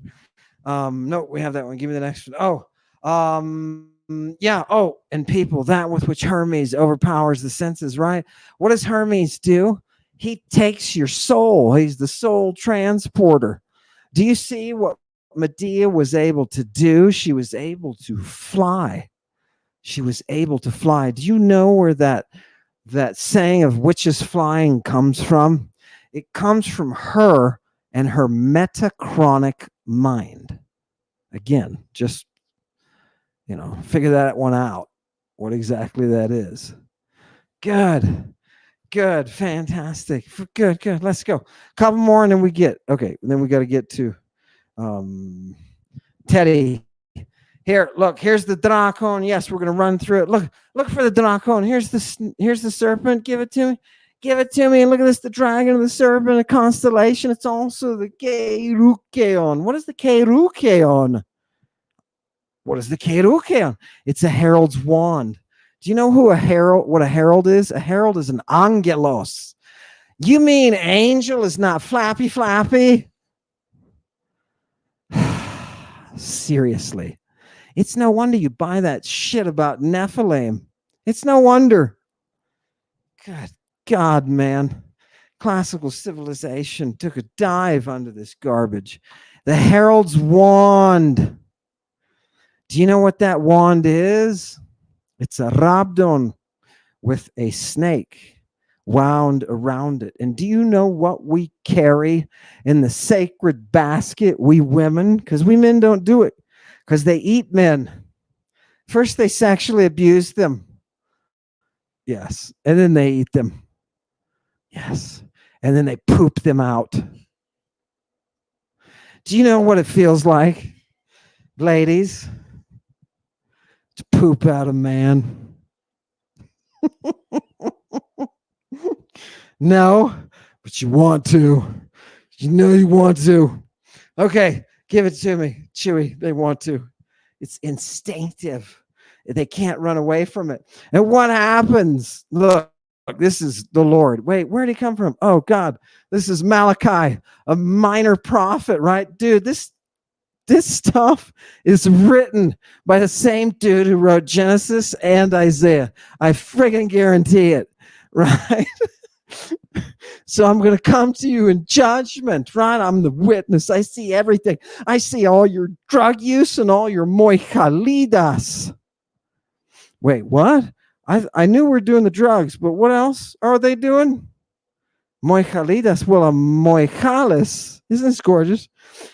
No, we have that one. Give me the next one. Yeah. Oh, and people, that with which Hermes overpowers the senses, right? What does Hermes do? He takes your soul. He's the soul transporter. Do you see what Medea was able to do? She was able to fly. She was able to fly. Do you know where that saying of witches flying comes from? It comes from her and her metachronic mind. Again, just, figure that one out, what exactly that is. Good, fantastic. Good. Let's go. Couple more and then we get, okay, then we got to get to Teddy. Here, look, here's the Dracon. Yes, we're going to run through it. Look for the Dracon. Here's the serpent. Give it to me. And look at this, the dragon, the serpent, a constellation. It's also the Keirukeon. What is the Keirukeon? It's a herald's wand. Do you know what a herald is? A herald is an angelos. You mean angel is not flappy? Seriously. It's no wonder you buy that shit about Nephilim. It's no wonder. Good God, man. Classical civilization took a dive under this garbage. The herald's wand. Do you know what that wand is? It's a rabdon with a snake wound around it. And do you know what we carry in the sacred basket, we women? Because we men don't do it. Because they eat men. First, they sexually abuse them. Yes. And then they eat them. Yes. And then they poop them out. Do you know what it feels like, ladies, to poop out a man? No, but you want to. You know you want to. Okay, give it to me. Chewy, they want to. It's instinctive. They can't run away from it. And what happens? Look, this is the Lord. Wait, where did he come from? Oh, God. This is Malachi, a minor prophet, right? Dude, this stuff is written by the same dude who wrote Genesis and Isaiah. I friggin' guarantee it, right? So I'm going to come to you in judgment, right? I'm the witness. I see everything. I see all your drug use and all your moijalidas. Wait, what? I knew we're doing the drugs, but what else are they doing? Moijalidas. Well, a moijalis, isn't this gorgeous?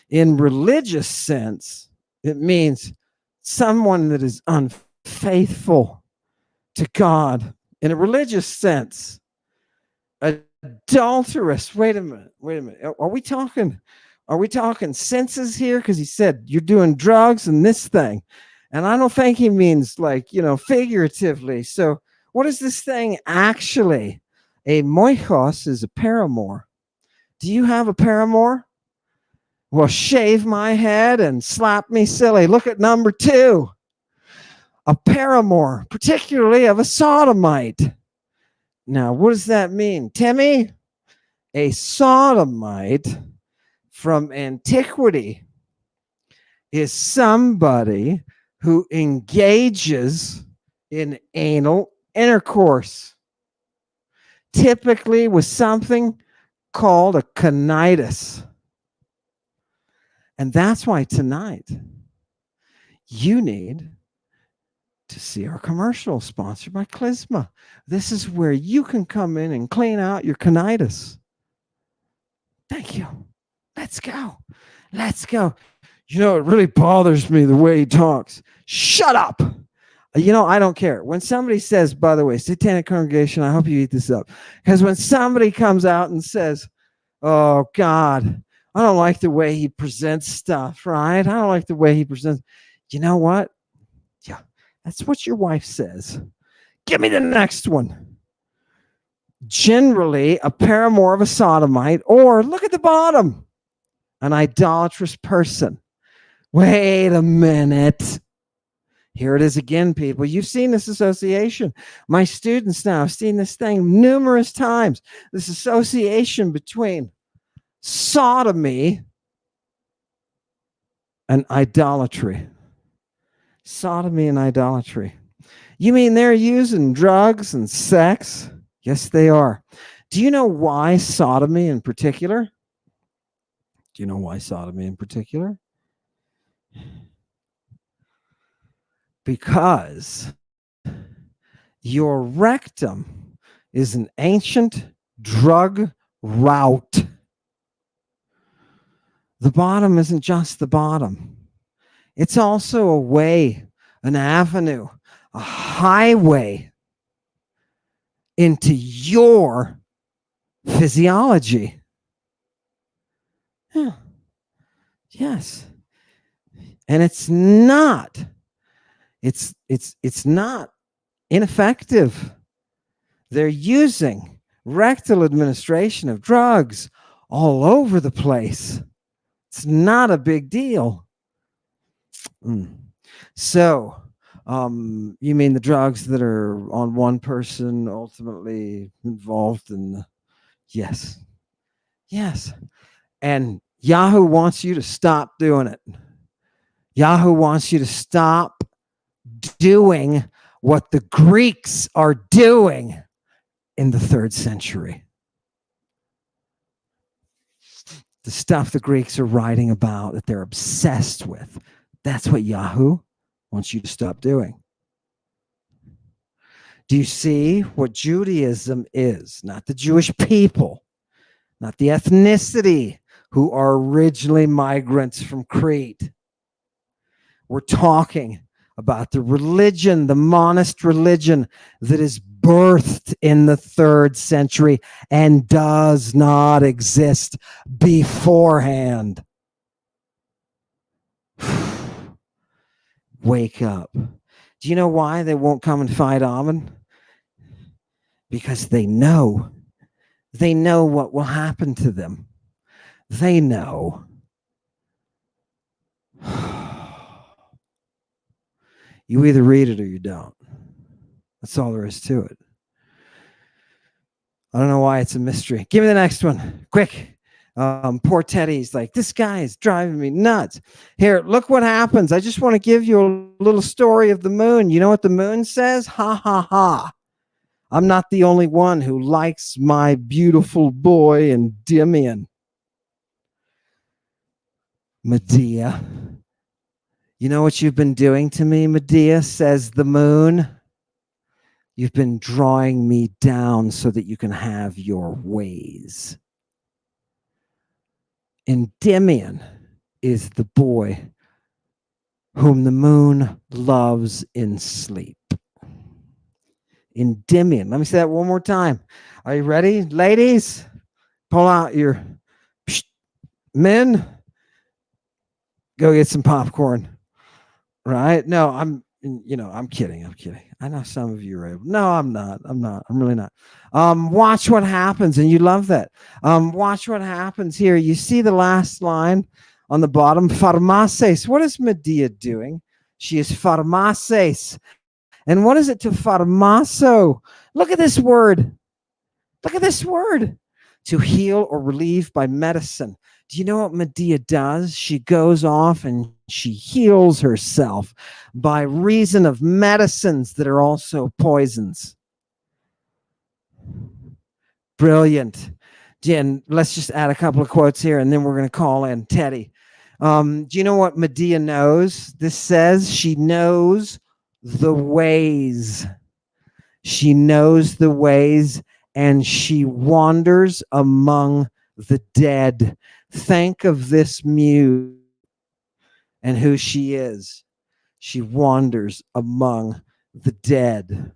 In religious sense, it means someone that is unfaithful to God. In a religious sense, adulterous. Wait a minute. Are we talking senses here? Because he said you're doing drugs and this thing. And I don't think he means figuratively. So what is this thing actually? A moichos is a paramour. Do you have a paramour? Well, shave my head and slap me silly. Look at number 2. A paramour, particularly of a sodomite. Now, what does that mean? Timmy? A sodomite from antiquity is somebody who engages in anal intercourse, typically with something called a conitis. And that's why tonight you need to see our commercial sponsored by Klizma. This is where you can come in and clean out your conitis. Thank you. Let's go. It really bothers me the way he talks. Shut up. I don't care. When somebody says, by the way, Satanic Congregation, I hope you eat this up. Because when somebody comes out and says, oh, God, I don't like the way he presents stuff, right? I don't like the way he presents. You know what? Yeah, that's what your wife says. Give me the next one. Generally, a paramour of a sodomite, or look at the bottom, an idolatrous person. Wait a minute. Here it is again, people. You've seen this association. My students now have seen this thing numerous times. This association between sodomy and idolatry. Sodomy and idolatry. You mean they're using drugs and sex? Yes, they are. Do you know why sodomy in particular? Do you know why sodomy in particular? Because your rectum is an ancient drug route. The bottom isn't just the bottom. It's also a way, an avenue, a highway into your physiology. Yeah. Yes. And it's not ineffective. They're using rectal administration of drugs all over the place. It's not a big deal. So, you mean the drugs that are on one person ultimately involved in yes. Yes. And Yahoo wants you to stop doing it. Yahoo wants you to stop doing what the Greeks are doing in the 3rd century. The stuff the Greeks are writing about that they're obsessed with. That's what Yahoo wants you to stop doing. Do you see what Judaism is? Not the Jewish people, not the ethnicity who are originally migrants from Crete. We're talking about the religion, the monist religion that is birthed in the 3rd century and does not exist beforehand. Wake up. Do you know why they won't come and fight Ammon? Because they know what will happen to them. They know. You either read it or you don't. That's all there is to it. I don't know why it's a mystery. Give me the next one. Quick. Poor Teddy's like, this guy is driving me nuts. Here, look what happens. I just want to give you a little story of the moon. You know what the moon says? Ha, ha, ha. I'm not the only one who likes my beautiful boy Endymion. Medea. You know what you've been doing to me, Medea, says the moon? You've been drawing me down so that you can have your ways. Endymion is the boy whom the moon loves in sleep. Endymion. Let me say that one more time. Are you ready, ladies? Pull out your men. Go get some popcorn. Right? No, I'm kidding. I know some of you are able. No, I'm not. I'm really not. Watch what happens, and you love that. Watch what happens here. You see the last line on the bottom, pharmases. What is Medea doing? She is pharmases. And what is it to pharmaso? Look at this word. Look at this word. To heal or relieve by medicine. Do you know what Medea does? She goes off and she heals herself by reason of medicines that are also poisons. Brilliant. Jen, let's just add a couple of quotes here and then we're going to call in Teddy. Do you know what Medea knows? This says she knows the ways. She knows the ways and she wanders among the dead. Think of this muse and who she is. She wanders among the dead.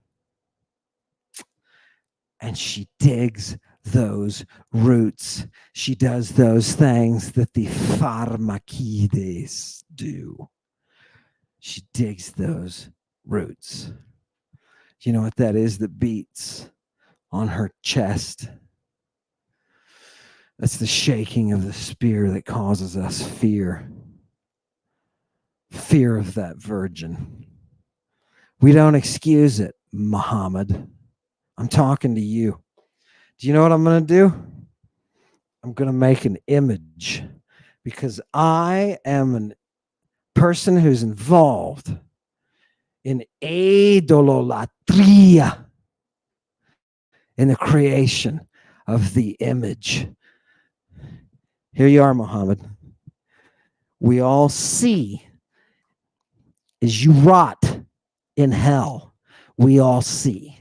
And she digs those roots. She does those things that the pharmakides do. She digs those roots. You know what that is that beats on her chest? That's the shaking of the spear that causes us fear. Fear of that virgin. We don't excuse it, Muhammad. I'm talking to you. Do you know what I'm going to do? I'm going to make an image because I am person who's involved in idolatry, in the creation of the image. Here you are, Muhammad. We all see as you rot in hell. We all see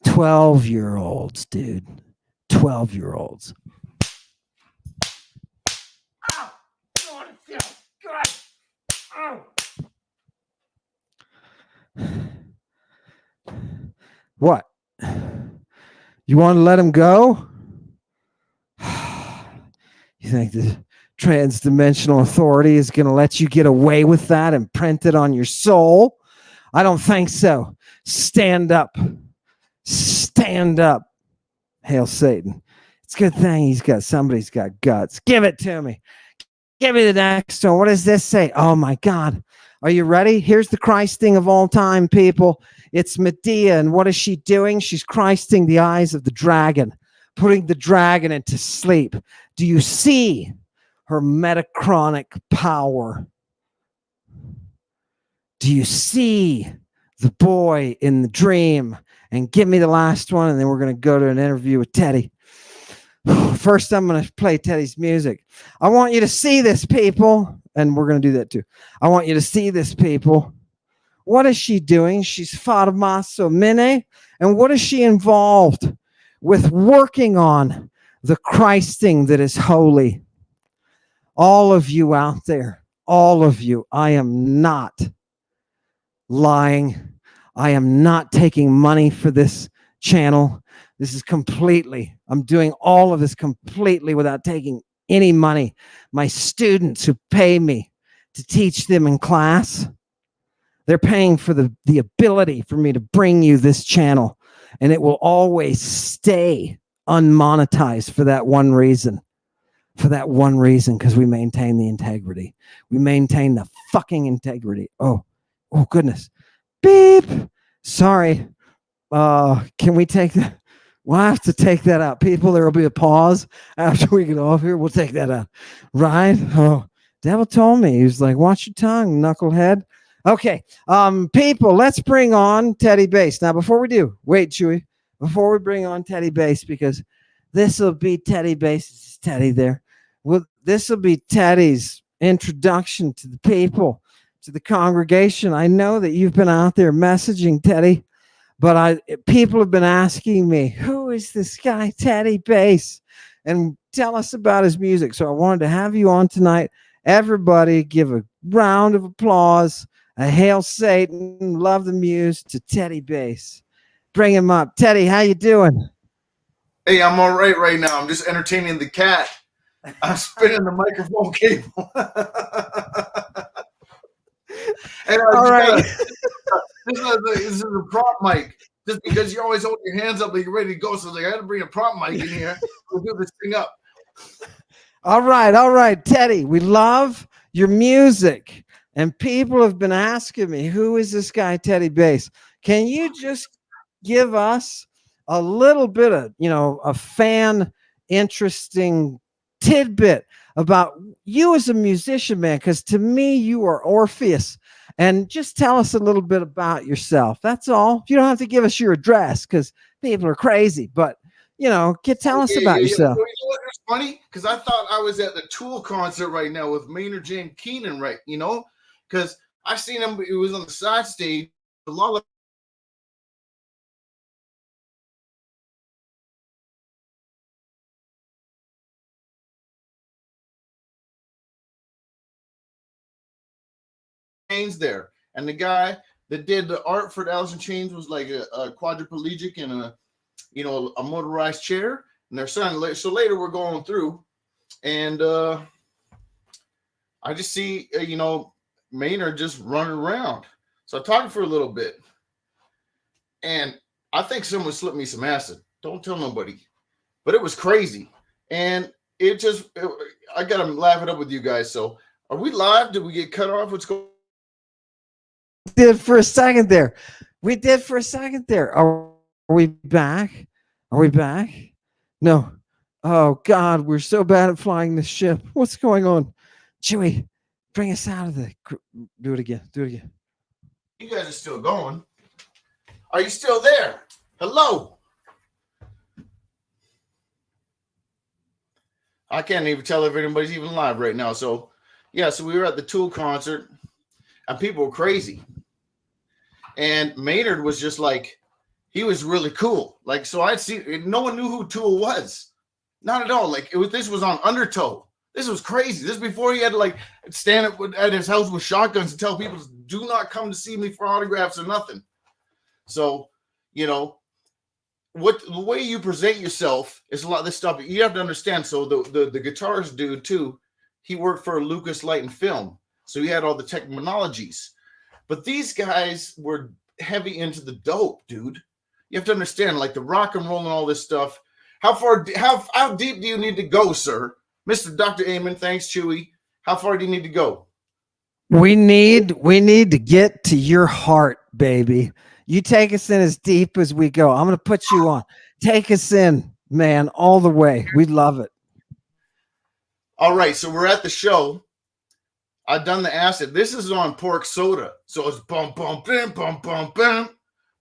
12-year-olds, dude. 12-year-olds. What? You want to let him go? You think the transdimensional authority is going to let you get away with that and print it on your soul? I don't think so. Stand up. Stand up. Hail Satan. It's a good thing somebody's got guts. Give it to me. Give me the next one. What does this say? Oh my God. Are you ready? Here's the Christing of all time, people. It's Medea. And what is she doing? She's Christing the eyes of the dragon, putting the dragon into sleep. Do you see her metachronic power? Do you see the boy in the dream? And give me the last one, and then we're going to go to an interview with Teddy. First, I'm going to play Teddy's music. I want you to see this, people. And we're going to do that too. I want you to see this, people. What is she doing? She's Farmaso Mene. And what is she involved with working on? The Christing that is holy. All of you out there, all of you, I am not lying. I am not taking money for this channel. This is completely, I'm doing all of this completely without taking any money. My students who pay me to teach them in class, they're paying for the ability for me to bring you this channel. And it will always stay unmonetized for that one reason. For that one reason, because we maintain the integrity. We maintain the fucking integrity. Oh goodness. Beep. Sorry. Can we take that? We'll have to take that out. People, there will be a pause after we get off here. We'll take that out. Right? Oh, devil told me. He was like, watch your tongue, knucklehead. Okay. People, let's bring on Teddy Bass. Now, before we do, wait, Chewy. Before we bring on Teddy Bass, because this will be Teddy Bass. Teddy there. Well, this will be Teddy's introduction to the people, to the congregation. I know that you've been out there messaging Teddy, but people have been asking me, who is this guy, Teddy Bass? And tell us about his music. So I wanted to have you on tonight. Everybody give a round of applause, a hail Satan, love the muse to Teddy Bass. Bring him up. Teddy, how you doing? Hey, I'm all right now. I'm just entertaining the cat. I'm spinning the microphone cable. And all right. This is a prop mic. Just because you always hold your hands up like you're ready to go. So I had to bring a prop mic in here. We'll do this thing up. All right, Teddy. We love your music. And people have been asking me, who is this guy, Teddy Bass? Can you just give us a little bit of, a fan interesting tidbit about you as a musician, man? Because to me, you are Orpheus. And just tell us a little bit about yourself. That's all. You don't have to give us your address because people are crazy. But, tell us about yourself. You know what? It's funny because I thought I was at the Tool concert right now with Maynard James Keenan, right? Because I've seen him. It was on the side stage. A lot of Chains there, and the guy that did the art for the Alice in Chains was like a quadriplegic in a motorized chair. And their son. So later we're going through, and I just see Maynard just running around. So I talked for a little bit, and I think someone slipped me some acid. Don't tell nobody, but it was crazy, and I gotta laugh it up with you guys. So are we live? Did we get cut off? What's going? Did for a second there. We did for a second there. Are we back? Are we back? No. Oh God, we're so bad at flying this ship. What's going on? Chewy, Bring us out of the. Do it again. Do it again. You guys are still going. Are you still there? Hello. I can't even tell if anybody's even live right now. So, yeah, so we were at the Tool concert and people were crazy. And Maynard was just like, he was really cool. Like, so I'd see, no one knew who Tool was. Not at all. Like, this was on Undertow. This was crazy. This before he had to like stand up at his house with shotguns and tell people, do not come to see me for autographs or nothing. So, you know, the way you present yourself is a lot of this stuff. You have to understand. So the guitarist dude too, he worked for Lucas Light and Film. So he had all the technologies. But these guys were heavy into the dope, dude. You have to understand, like the rock and roll and all this stuff. How deep do you need to go, sir? Mr. Dr. Amen, thanks, Chewy. How far do you need to go? We need to get to your heart, baby. You take us in as deep as we go. I'm going to put you on. Take us in, man, all the way. We love it. All right, so we're at the show. I've done the acid. This is on Pork Soda. So it's bum, bum, bam, bum, bum, bam.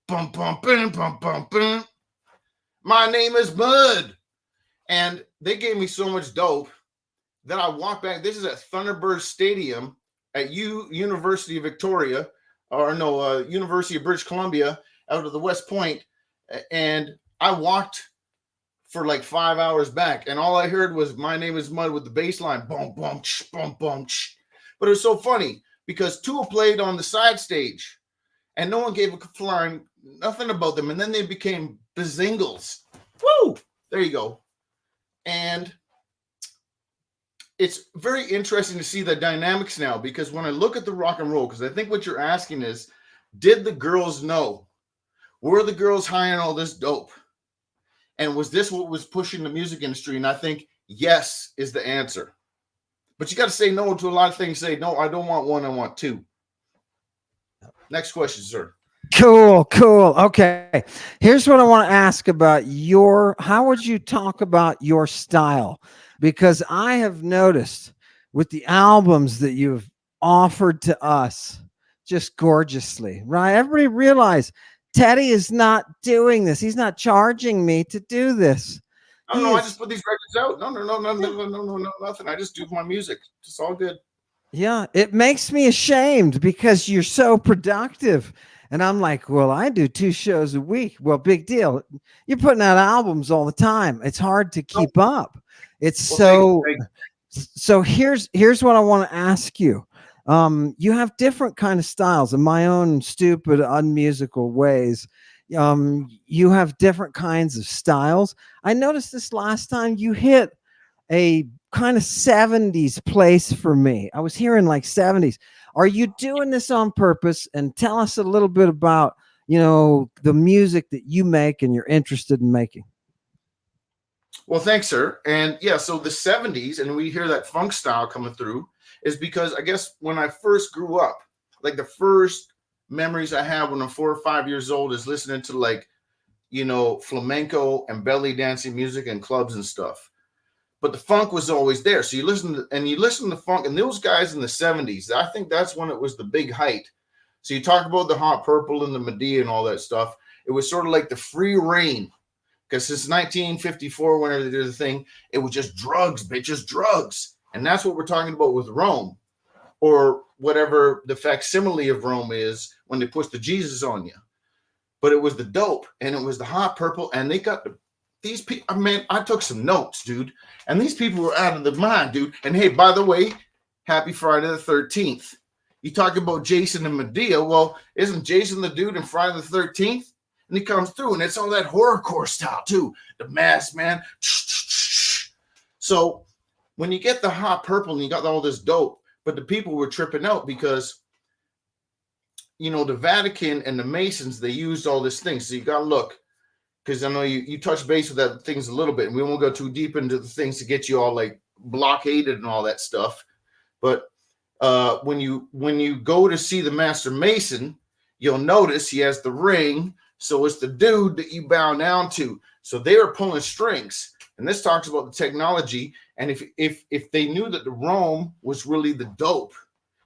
Bum, bum, bam, bum, bum, bam. My name is Mud. And they gave me so much dope that I walked back. This is at Thunderbird Stadium at University of Victoria, or no, University of British Columbia, out of the West Point. And I walked for like 5 hours back. And all I heard was My Name is Mud with the bass line. Bum, bum, ch, bum, bum, ch. But it was so funny because Tool played on the side stage and no one gave a flying nothing about them. And then they became Bazingles. Woo! There you go. And it's very interesting to see the dynamics now, because when I look at the rock and roll, because I think what you're asking is, did the girls know? Were the girls high on all this dope? And was this what was pushing the music industry? And I think yes is the answer. But you got to say no to a lot of things. Say, no, I don't want one, I want two. Next question, sir. Cool. Okay. Here's what I want to ask about how would you talk about your style? Because I have noticed with the albums that you've offered to us just gorgeously, right? Everybody realize Teddy is not doing this. He's not charging me to do this. No, I just put these records out. No, nothing. I just do my music. It's all good. Yeah, it makes me ashamed because you're so productive. And I'm like, well, I do 2 shows a week. Well, big deal. You're putting out albums all the time. It's hard to keep up. It's so here's what I want to ask you. You have different kind of styles in my own stupid, unmusical ways. You have different kinds of styles. I noticed this last time you hit a kind of 70s place for me. I was hearing like 70s. Are you doing this on purpose? And tell us a little bit about, the music that you make and you're interested in making. Well, thanks, sir. And yeah, so the 70s, and we hear that funk style coming through, is because I guess when I first grew up, like the first memories I have when I'm 4 or 5 years old is listening to like, flamenco and belly dancing music and clubs and stuff. But the funk was always there. So you listen to funk, and those guys in the 70s, I think that's when it was the big height. So you talk about the Hot Purple and the Medea and all that stuff. It was sort of like the free reign. Because since 1954, whenever they did the thing, it was just drugs, bitches, drugs. And that's what we're talking about with Rome, or whatever the facsimile of Rome is when they push the Jesus on you. But it was the dope, and it was the Hot Purple, and they got these people. I mean, I took some notes, dude, and these people were out of their mind, dude. And hey, by the way, happy Friday the 13th. You talk about Jason and Medea. Well, isn't Jason the dude in Friday the 13th? And he comes through, and it's all that horrorcore style too. The mask, man. So when you get the Hot Purple and you got all this dope, but the people were tripping out because, the Vatican and the Masons, they used all this thing. So you got to look, because I know you touch base with that things a little bit, and we won't go too deep into the things to get you all like blockaded and all that stuff. But when you go to see the Master Mason, you'll notice he has the ring. So it's the dude that you bow down to. So they were pulling strings. And this talks about the technology. And if they knew that the Rome was really the dope,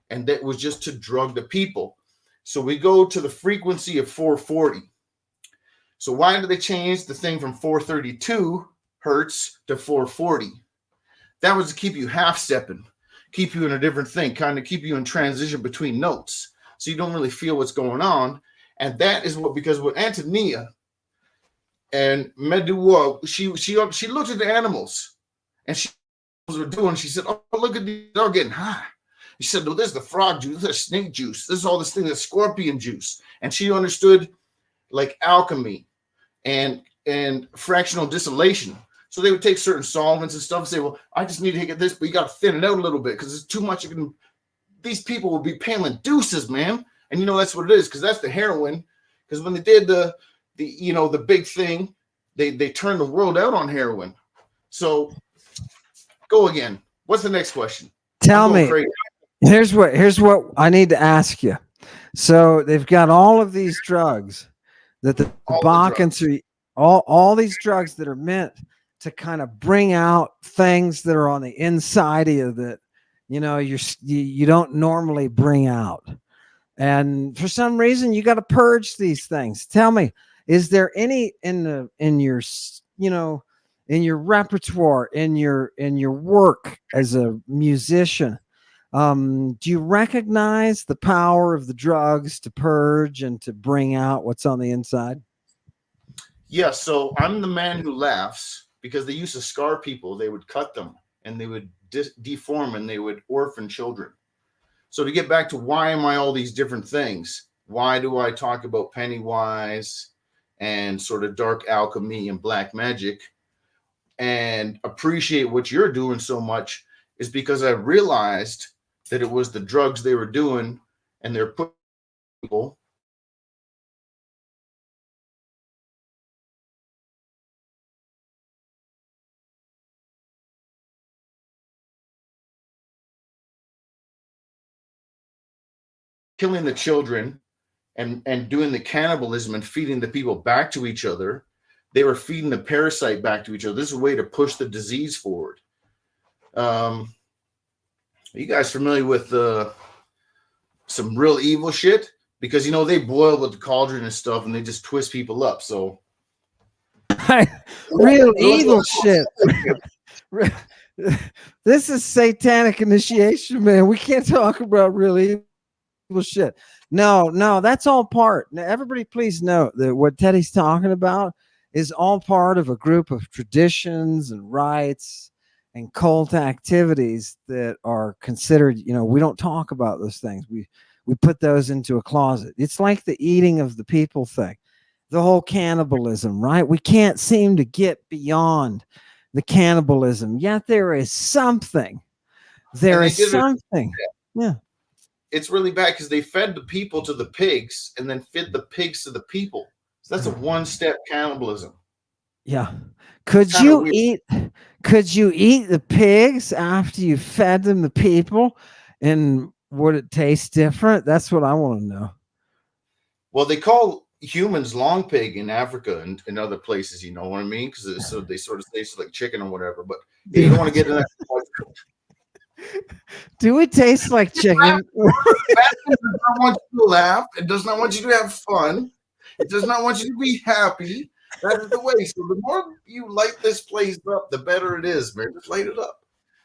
and that was just to drug the people. So we go to the frequency of 440. So why did they change the thing from 432 hertz to 440? That was to keep you half stepping, keep you in a different thing, kind of keep you in transition between notes, so you don't really feel what's going on. And that is what, because with Antonia and Medea, she looked at the animals and she were doing. She said, "Oh, look at these, they're getting high." She said, "No, this is the frog juice, this is snake juice, this is all this thing, that's scorpion juice." And she understood like alchemy and fractional distillation. So they would take certain solvents and stuff and say, "Well, I just need to get this, but you got to thin it out a little bit because it's too much. These people would be peeling deuces, man." And you know that's what it is, because that's the heroin. Because when they did the big thing, they turned the world out on heroin. So go again. What's the next question? Tell me. Here's what I need to ask you. So they've got all of these drugs that the Bacchanals are, all these drugs that are meant to kind of bring out things that are on the inside of you that, you know, you don't normally bring out. And for some reason, you got to purge these things. Tell me, is there any in your repertoire, in your work as a musician? Do you recognize the power of the drugs to purge and to bring out what's on the inside? Yeah. So I'm the man who laughs, because they used to scar people. They would cut them and they would deform and they would orphan children. So to get back to why am I all these different things? Why do I talk about Pennywise and sort of dark alchemy and black magic and appreciate what you're doing so much? Is because I realized that it was the drugs they were doing, and they're putting people killing the children and doing the cannibalism and feeding the people back to each other. They were feeding the parasite back to each other. This is a way to push the disease forward. Are you guys familiar with some real evil shit? Because, you know, they boil with the cauldron and stuff and they just twist people up. So real evil shit. This is satanic initiation, man. We can't talk about real evil shit. No, that's all part. Now, everybody please note that what Teddy's talking about is all part of a group of traditions and rites and cult activities that are considered, you know, we don't talk about those things. We put those into a closet. It's like the eating of the people thing, the whole cannibalism, right? We can't seem to get beyond the cannibalism, yet there is something. There is something. Yeah. It's really bad because they fed the people to the pigs and then fed the pigs to the people. So that's a one-step cannibalism. Yeah. Could you eat the pigs after you fed them the people, and would it taste different? That's what I want to know. Well, they call humans long pig in Africa and in other places, you know what I mean? Because so they sort of taste like chicken or whatever. But you don't want to get into that. Do it taste like chicken? It does not want you to laugh. It does not want you to have fun. It does not want you to be happy. That is the way. So the more you light this place up, the better it is, man. Just light it up.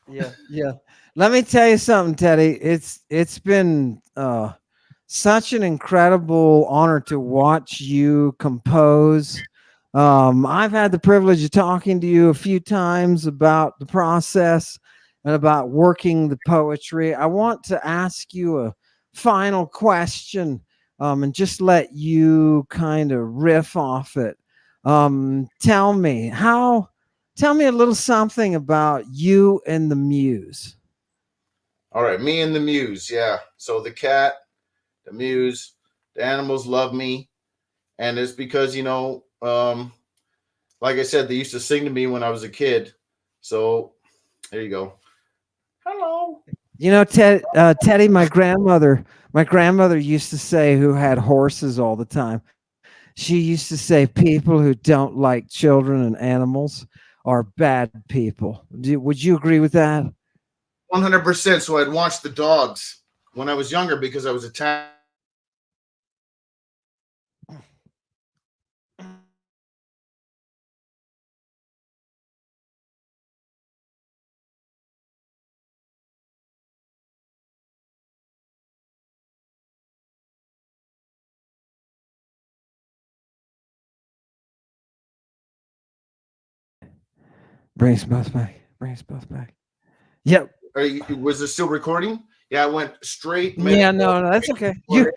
Yeah. Let me tell you something, Teddy. It's been such an incredible honor to watch you compose. I've had the privilege of talking to you a few times about the process and about working the poetry. I want to ask you a final question, and just let you kind of riff off it. Tell me a little something about you and the muse. All right, me and the muse. Yeah. So the cat, the muse, the animals love me. And it's because, you know, like I said, they used to sing to me when I was a kid. So there you go. Hello. You know, Teddy, my grandmother used to say, who had horses all the time, she used to say, people who don't like children and animals are bad people. Would you agree with that? 100%. So I'd watch the dogs when I was younger because I was attacked. Bring us both back. Bring us both back. Yep. Was it still recording? Yeah, I went straight. Yeah, no, that's okay. You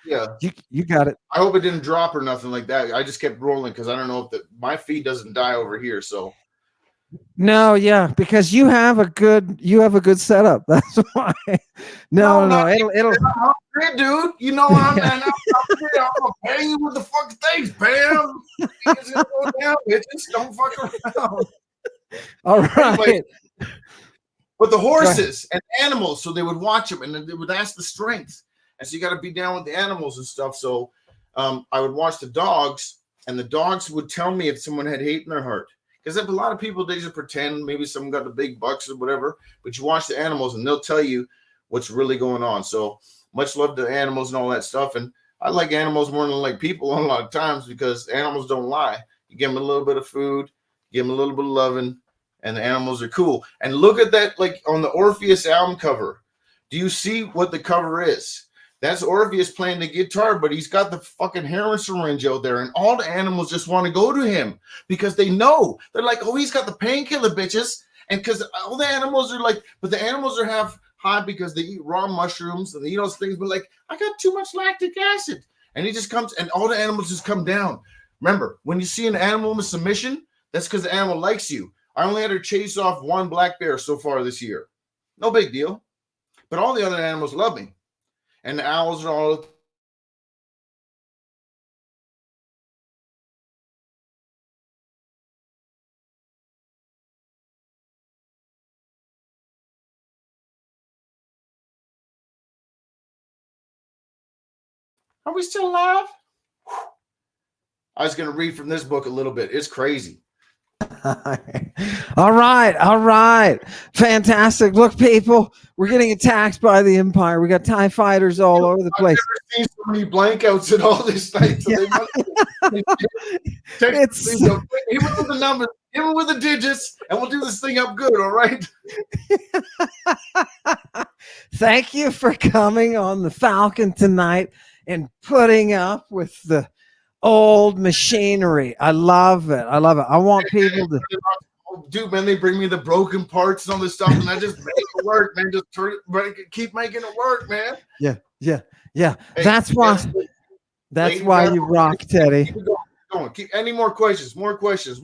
got it. I hope it didn't drop or nothing like that. I just kept rolling because I don't know if my feed doesn't die over here. So no, yeah, because you have a good setup. That's why. No, it'll. I'm good, dude. You know I'm gonna pay you with the fucking things, Bam. It's gonna go down, bitches. Don't fuck around. All right. Anyway, but the horses and animals, so they would watch them and they would ask the strength. And so you got to be down with the animals and stuff. So I would watch the dogs, and the dogs would tell me if someone had hate in their heart. Because if a lot of people, they just pretend maybe someone got the big bucks or whatever, but you watch the animals and they'll tell you what's really going on. So much love to animals and all that stuff. And I like animals more than like people a lot of times because animals don't lie. You give them a little bit of food, give them a little bit of loving, and the animals are cool. And look at that, like on the Orpheus album cover. Do you see what the cover is? That's Orpheus playing the guitar, but he's got the fucking heroin syringe out there, and all the animals just want to go to him because they know. They're like, oh, he's got the painkiller, bitches. And because all the animals are like, but the animals are half high because they eat raw mushrooms and they eat those things, but like, I got too much lactic acid. And he just comes, and all the animals just come down. Remember, when you see an animal in submission, that's because the animal likes you. I only had to chase off one black bear so far this year. No big deal. But all the other animals love me. And the owls and all. Are we still alive? I was going to read from this book a little bit. It's crazy. All right. Fantastic. Look, people, we're getting attacked by the Empire. We got TIE fighters all over the place. I've never seen so many blankouts and all this night. So even with the numbers, even with the digits, and we'll do this thing up good, all right? Thank you for coming on the Falcon tonight and putting up with the old machinery. I love it. I want people to. Dude, man, they bring me the broken parts and all this stuff, and I just make it work, man. Just keep making it work, man. Yeah. Hey, that's why you rock, Teddy. Keep going. Any more questions? More questions.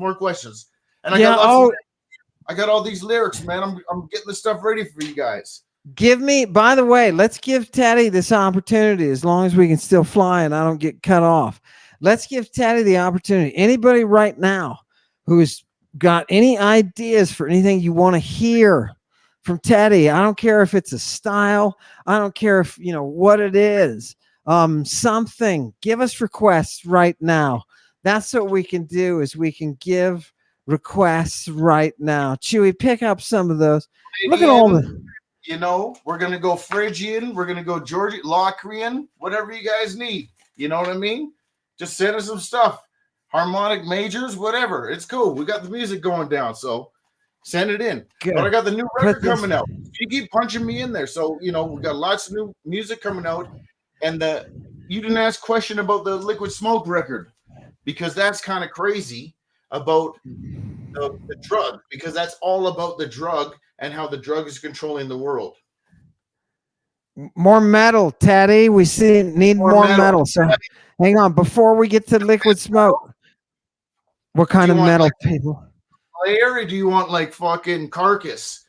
And I got all these lyrics, man. I'm getting the stuff ready for you guys. By the way, let's give Teddy this opportunity as long as we can still fly and I don't get cut off. Let's give Teddy the opportunity. Anybody right now who's got any ideas for anything you want to hear from Teddy, I don't care if it's a style, I don't care if what it is, something, give us requests right now. That's what we can do, is we can give requests right now. Chewy, pick up some of those. Look at all the we're gonna go Phrygian, we're gonna go Georgian, Locrian, whatever you guys need. You know what I mean? Just send us some stuff. Harmonic majors, whatever. It's cool. We got the music going down, so send it in. Good. But I got the new record coming out. You keep punching me in there. So, we got lots of new music coming out. And you didn't ask a question about the Liquid Smoke record, because that's kind of crazy about the drug, because that's all about the drug and how the drug is controlling the world. More metal, Teddy. We need more metal. So hang on, before we get to Liquid Smoke. What kind of metal, people? Slayer, or do you want like fucking Carcass?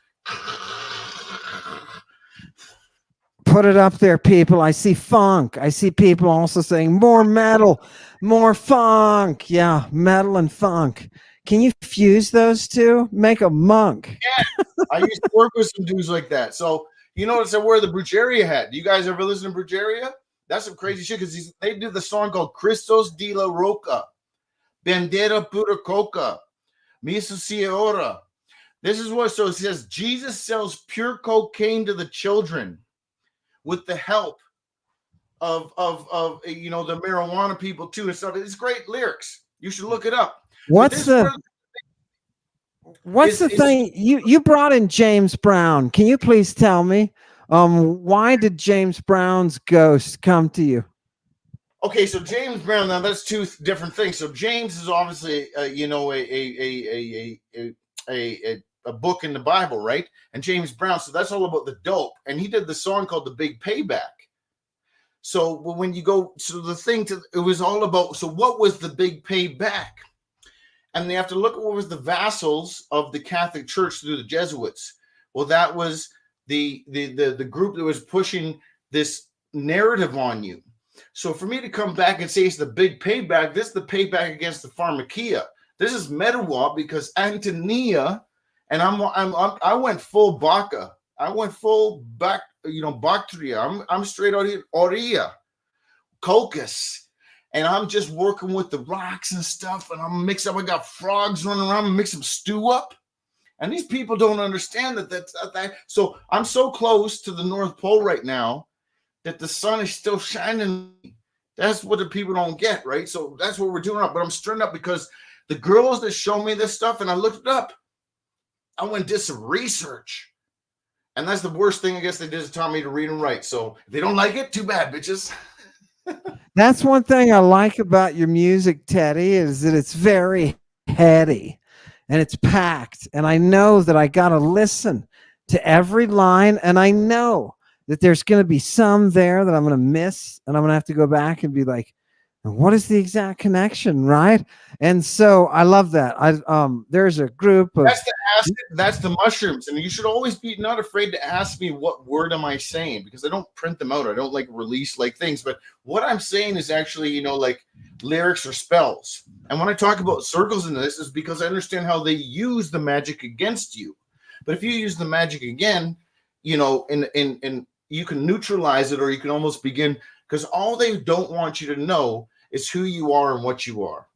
Put it up there, people. I see funk. I see people also saying more metal, more funk. Yeah, metal and funk. Can you fuse those two? Make a monk. Yeah, I used to work with some dudes like that. So you notice I wear the Brujeria hat. Do you guys ever listen to Brujeria? That's some crazy shit, because they did the song called Christos de la Roca, Bandera Pura Coca, Misa Ciora. This is what, so it says, Jesus sells pure cocaine to the children. with the help of you know, the marijuana people too and stuff. It's great lyrics. You should look it up. What's the thing? You brought in James Brown. Can you please tell me why did James Brown's ghost come to you? Okay, so James Brown, now that's two different things. So James is obviously you know, a book in the Bible, right? And James Brown, so that's all about the dope. And he did the song called The Big Payback. So when you go, so the thing it was all about, so what was the big payback? And they have to look at what was the vassals of the Catholic Church through the Jesuits. Well, that was the group that was pushing this narrative on you. So for me to come back and say it's the big payback, this is the payback against the pharmakia. This is Medea, because Antonia, and I went full Bacca. I went full back, you know, Bactria. I'm straight out here, Aurea, Cocos, and I'm just working with the rocks and stuff, and I'm mixing up. I got frogs running around, and mix some stew up. And these people don't understand that. So I'm so close to the North Pole right now that the sun is still shining. That's what the people don't get, right? So that's what we're doing up. But I'm stirring up because the girls that show me this stuff, and I looked it up. I went and did some research. And that's the worst thing I guess they did, is taught me to read and write. So if they don't like it, too bad, bitches. That's one thing I like about your music, Teddy, is that it's very heady and it's packed. And I know that I got to listen to every line. And I know that there's going to be some there that I'm going to miss. And I'm going to have to go back and be like, what is the exact connection, right? And so I love that. There's a group of that's the mushrooms, and you should always be not afraid to ask me what word am I saying, because I don't print them out. I don't like release like things, but what I'm saying is actually, you know, like lyrics or spells. And when I talk about circles in this, is because I understand how they use the magic against you. But if you use the magic again, you know, and you can neutralize it, or you can almost begin, because all they don't want you to know is who you are and what you are.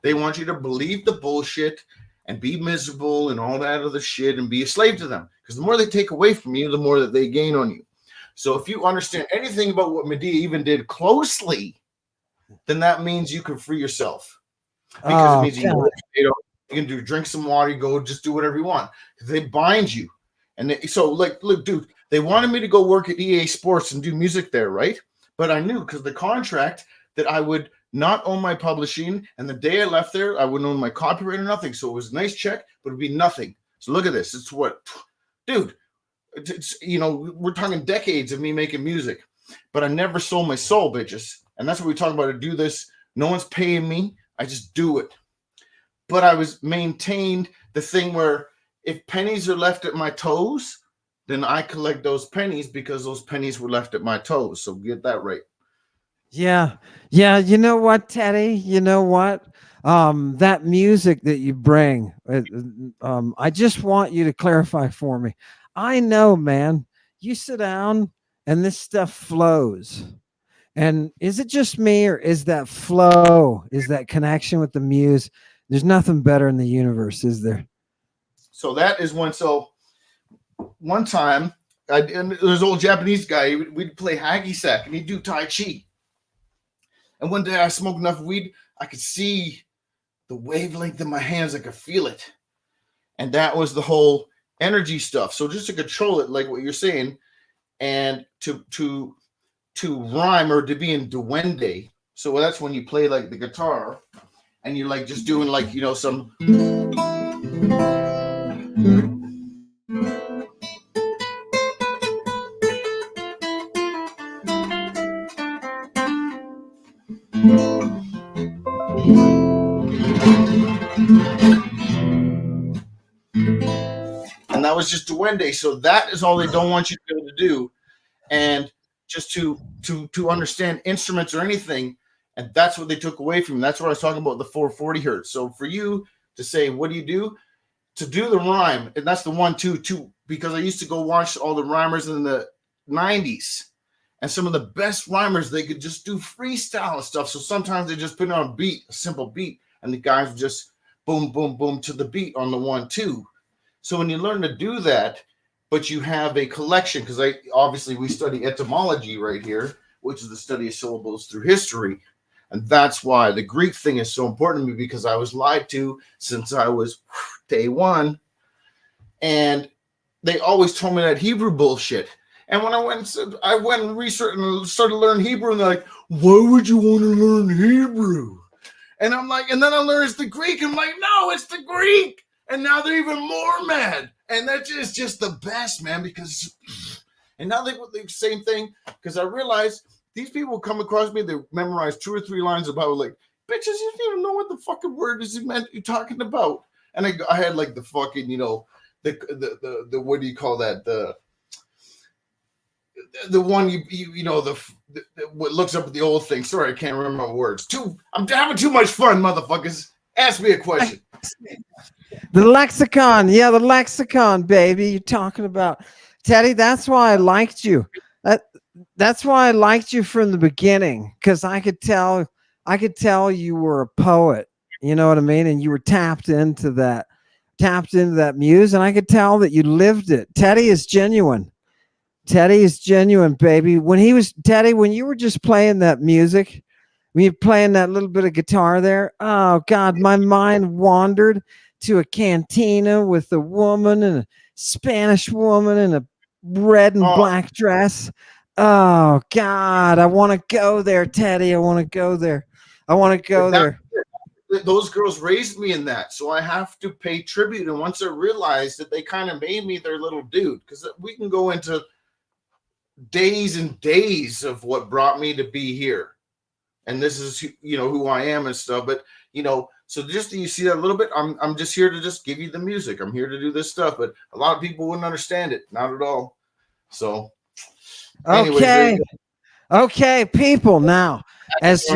They want you to believe the bullshit and be miserable and all that other shit and be a slave to them. Because the more they take away from you, the more that they gain on you. So if you understand anything about what Medea even did closely, then that means you can free yourself. Because it means you can drink some water, you go just do whatever you want. They bind you. And so, like, look, dude, they wanted me to go work at EA Sports and do music there, right? But I knew, because the contract, that I would not own my publishing, and the day I left there, I wouldn't own my copyright or nothing. So it was a nice check, but it'd be nothing. So look at this. It's what, dude, it's, you know, we're talking decades of me making music, but I never sold my soul, bitches. And that's what we talk about, to do this. No one's paying me. I just do it. But I was maintained the thing where if pennies are left at my toes, then I collect those pennies, because those pennies were left at my toes. So get that right. Yeah. You know what, Teddy? You know what? That music that you bring, I just want you to clarify for me. I know, man, you sit down and this stuff flows. And is it just me, or is that flow, is that connection with the muse? There's nothing better in the universe, is there? So that is one. So one time, and there's an old Japanese guy, we'd play hacky sack and he'd do Tai Chi. And one day I smoked enough weed, I could see the wavelength in my hands. I could feel it. And that was the whole energy stuff. So just to control it, like what you're saying, and to rhyme, or to be in duende. So that's when you play like the guitar and you're like just doing like, you know, some. And that was just duende. So that is all they don't want you to be able to do. And just to understand instruments or anything. And that's what they took away from you. That's what I was talking about, the 440 hertz. So for you to say, what do you do? To do the rhyme, and that's the 1, 2, 2, because I used to go watch all the rhymers in the 90s. And some of the best rhymers, they could just do freestyle and stuff. So sometimes they just put it on a beat, a simple beat, and the guys would just boom, boom, boom to the beat on the 1, 2. So when you learn to do that, but you have a collection, because obviously we study etymology right here, which is the study of syllables through history. And that's why the Greek thing is so important to me, because I was lied to since I was day one. And they always told me that Hebrew bullshit. And when I went and researched and started learning Hebrew, and they're like, why would you want to learn Hebrew? And I'm like, and then I learned it's the Greek. I'm like, no, it's the Greek. And now they're even more mad. And that is just the best, man, because, and now they the same thing, because I realized these people come across me, they memorize 2 or 3 lines of Bible, like, bitches, you don't know what the fucking word is you're talking about. And I had like the fucking, you know, the what do you call that? The one you know, the what looks up at the old thing. Sorry, I can't remember my words. I'm having too much fun, motherfuckers. Ask me a question. The lexicon, yeah, the lexicon, baby. You're talking about, Teddy. That's why I liked you. That's why I liked you from the beginning, because I could tell you were a poet. You know what I mean? And you were tapped into that muse, and I could tell that you lived it. Teddy is genuine. Teddy is genuine, baby. When you were just playing that music, when you're playing that little bit of guitar there, oh God, my mind wandered to a cantina with a woman, and a Spanish woman in a red and black dress. Oh God, I want to go there, Teddy. I want to go there. Those girls raised me in that, so I have to pay tribute. And once I realized that they kind of made me their little dude, because we can go into days and days of what brought me to be here, and this is, you know, who I am and stuff. But you know, so just you see that a little bit. I'm just here to just give you the music. I'm here to do this stuff, but a lot of people wouldn't understand it, not at all. So, anyways, okay, people. Now, as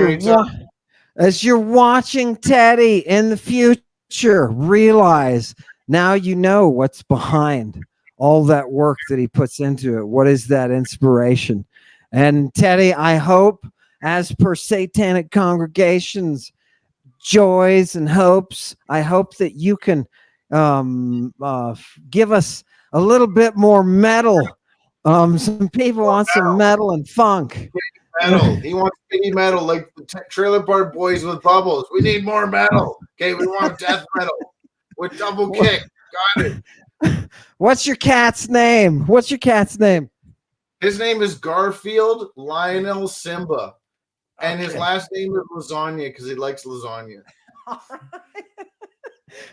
you're watching Teddy in the future, realize now you know what's behind all that work that he puts into it. What is that inspiration? And Teddy, I hope, as per Satanic Congregation's joys and hopes, I hope that you can give us a little bit more metal. Some people want some metal and funk. Metal. He wants heavy metal, like the Trailer Park Boys with bubbles. We need more metal. Okay, we want death metal with double kick. Got it. What's your cat's name? His name is Garfield Lionel Simba, and his last name is Lasagna because he likes lasagna. All right.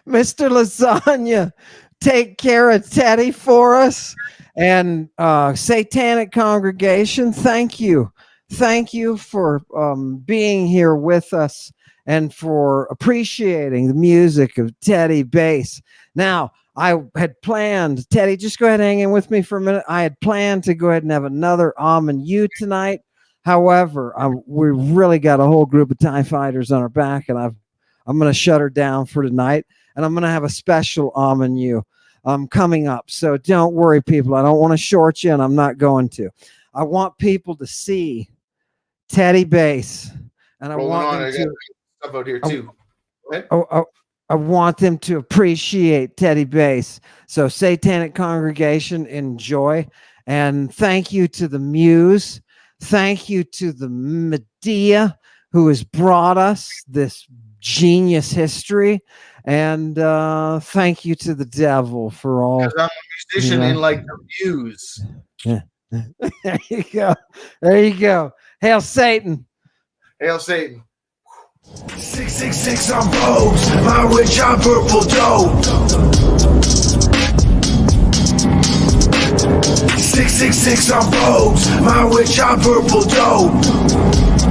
Mr. Lasagna, take care of Teddy for us. And Satanic Congregation, thank you. Thank you for being here with us and for appreciating the music of Teddy Bass. Now, I had planned, Teddy, just go ahead and hang in with me for a minute. I had planned to go ahead and have another you tonight. However, we really got a whole group of TIE fighters on our back, and I'm going to shut her down for tonight, and I'm going to have a special you coming up. So don't worry, people. I don't want to short you, and I'm not going to. I want people to see Teddy Bass, and I want them to stuff out here too. I want them to appreciate Teddy Bass. So Satanic Congregation, enjoy. And thank you to the Muse. Thank you to the Medea, who has brought us this genius history. And thank you to the devil for all. Because I'm a musician in like the Muse. Yeah. There you go. There you go. Hail Satan. Hail Satan. 666 on Rose, my rich on purple dope. 666 on Rose, my rich on purple dope.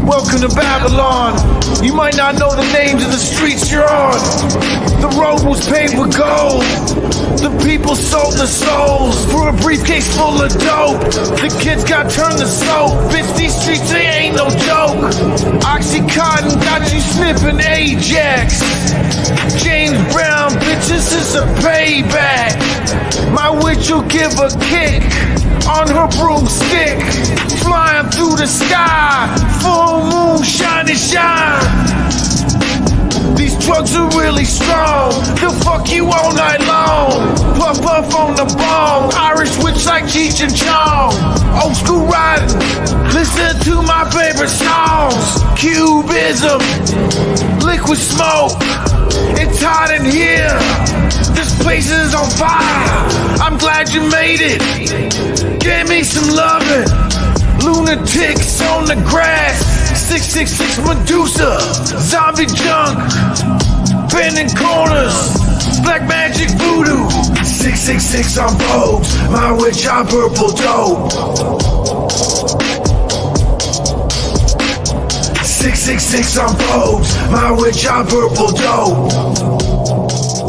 Welcome to Babylon. You might not know the names of the streets you're on. The road was paved with gold. The people sold their souls for a briefcase full of dope. The kids got turned to soap. Bitch, these streets, they ain't no joke. Oxycontin got you sniffing Ajax. James Brown, bitch, this is a payback. My witch will give a kick on her broomstick, flying through the sky, full moon, shine and shine. These drugs are really strong. They'll fuck you all night long. Puff puff on the bong. Irish witch like Cheech and Chong. Old school riding. Listen to my favorite songs. Cubism. Liquid smoke. It's hot in here. This place is on fire. I'm glad you made it. Give me some loving. Lunatics on the grass. 666 Medusa. Zombie junk. Bending corners. Black magic voodoo. 666 on Vogue. My witch on purple dope. 666 on Vogue. My witch on purple dope.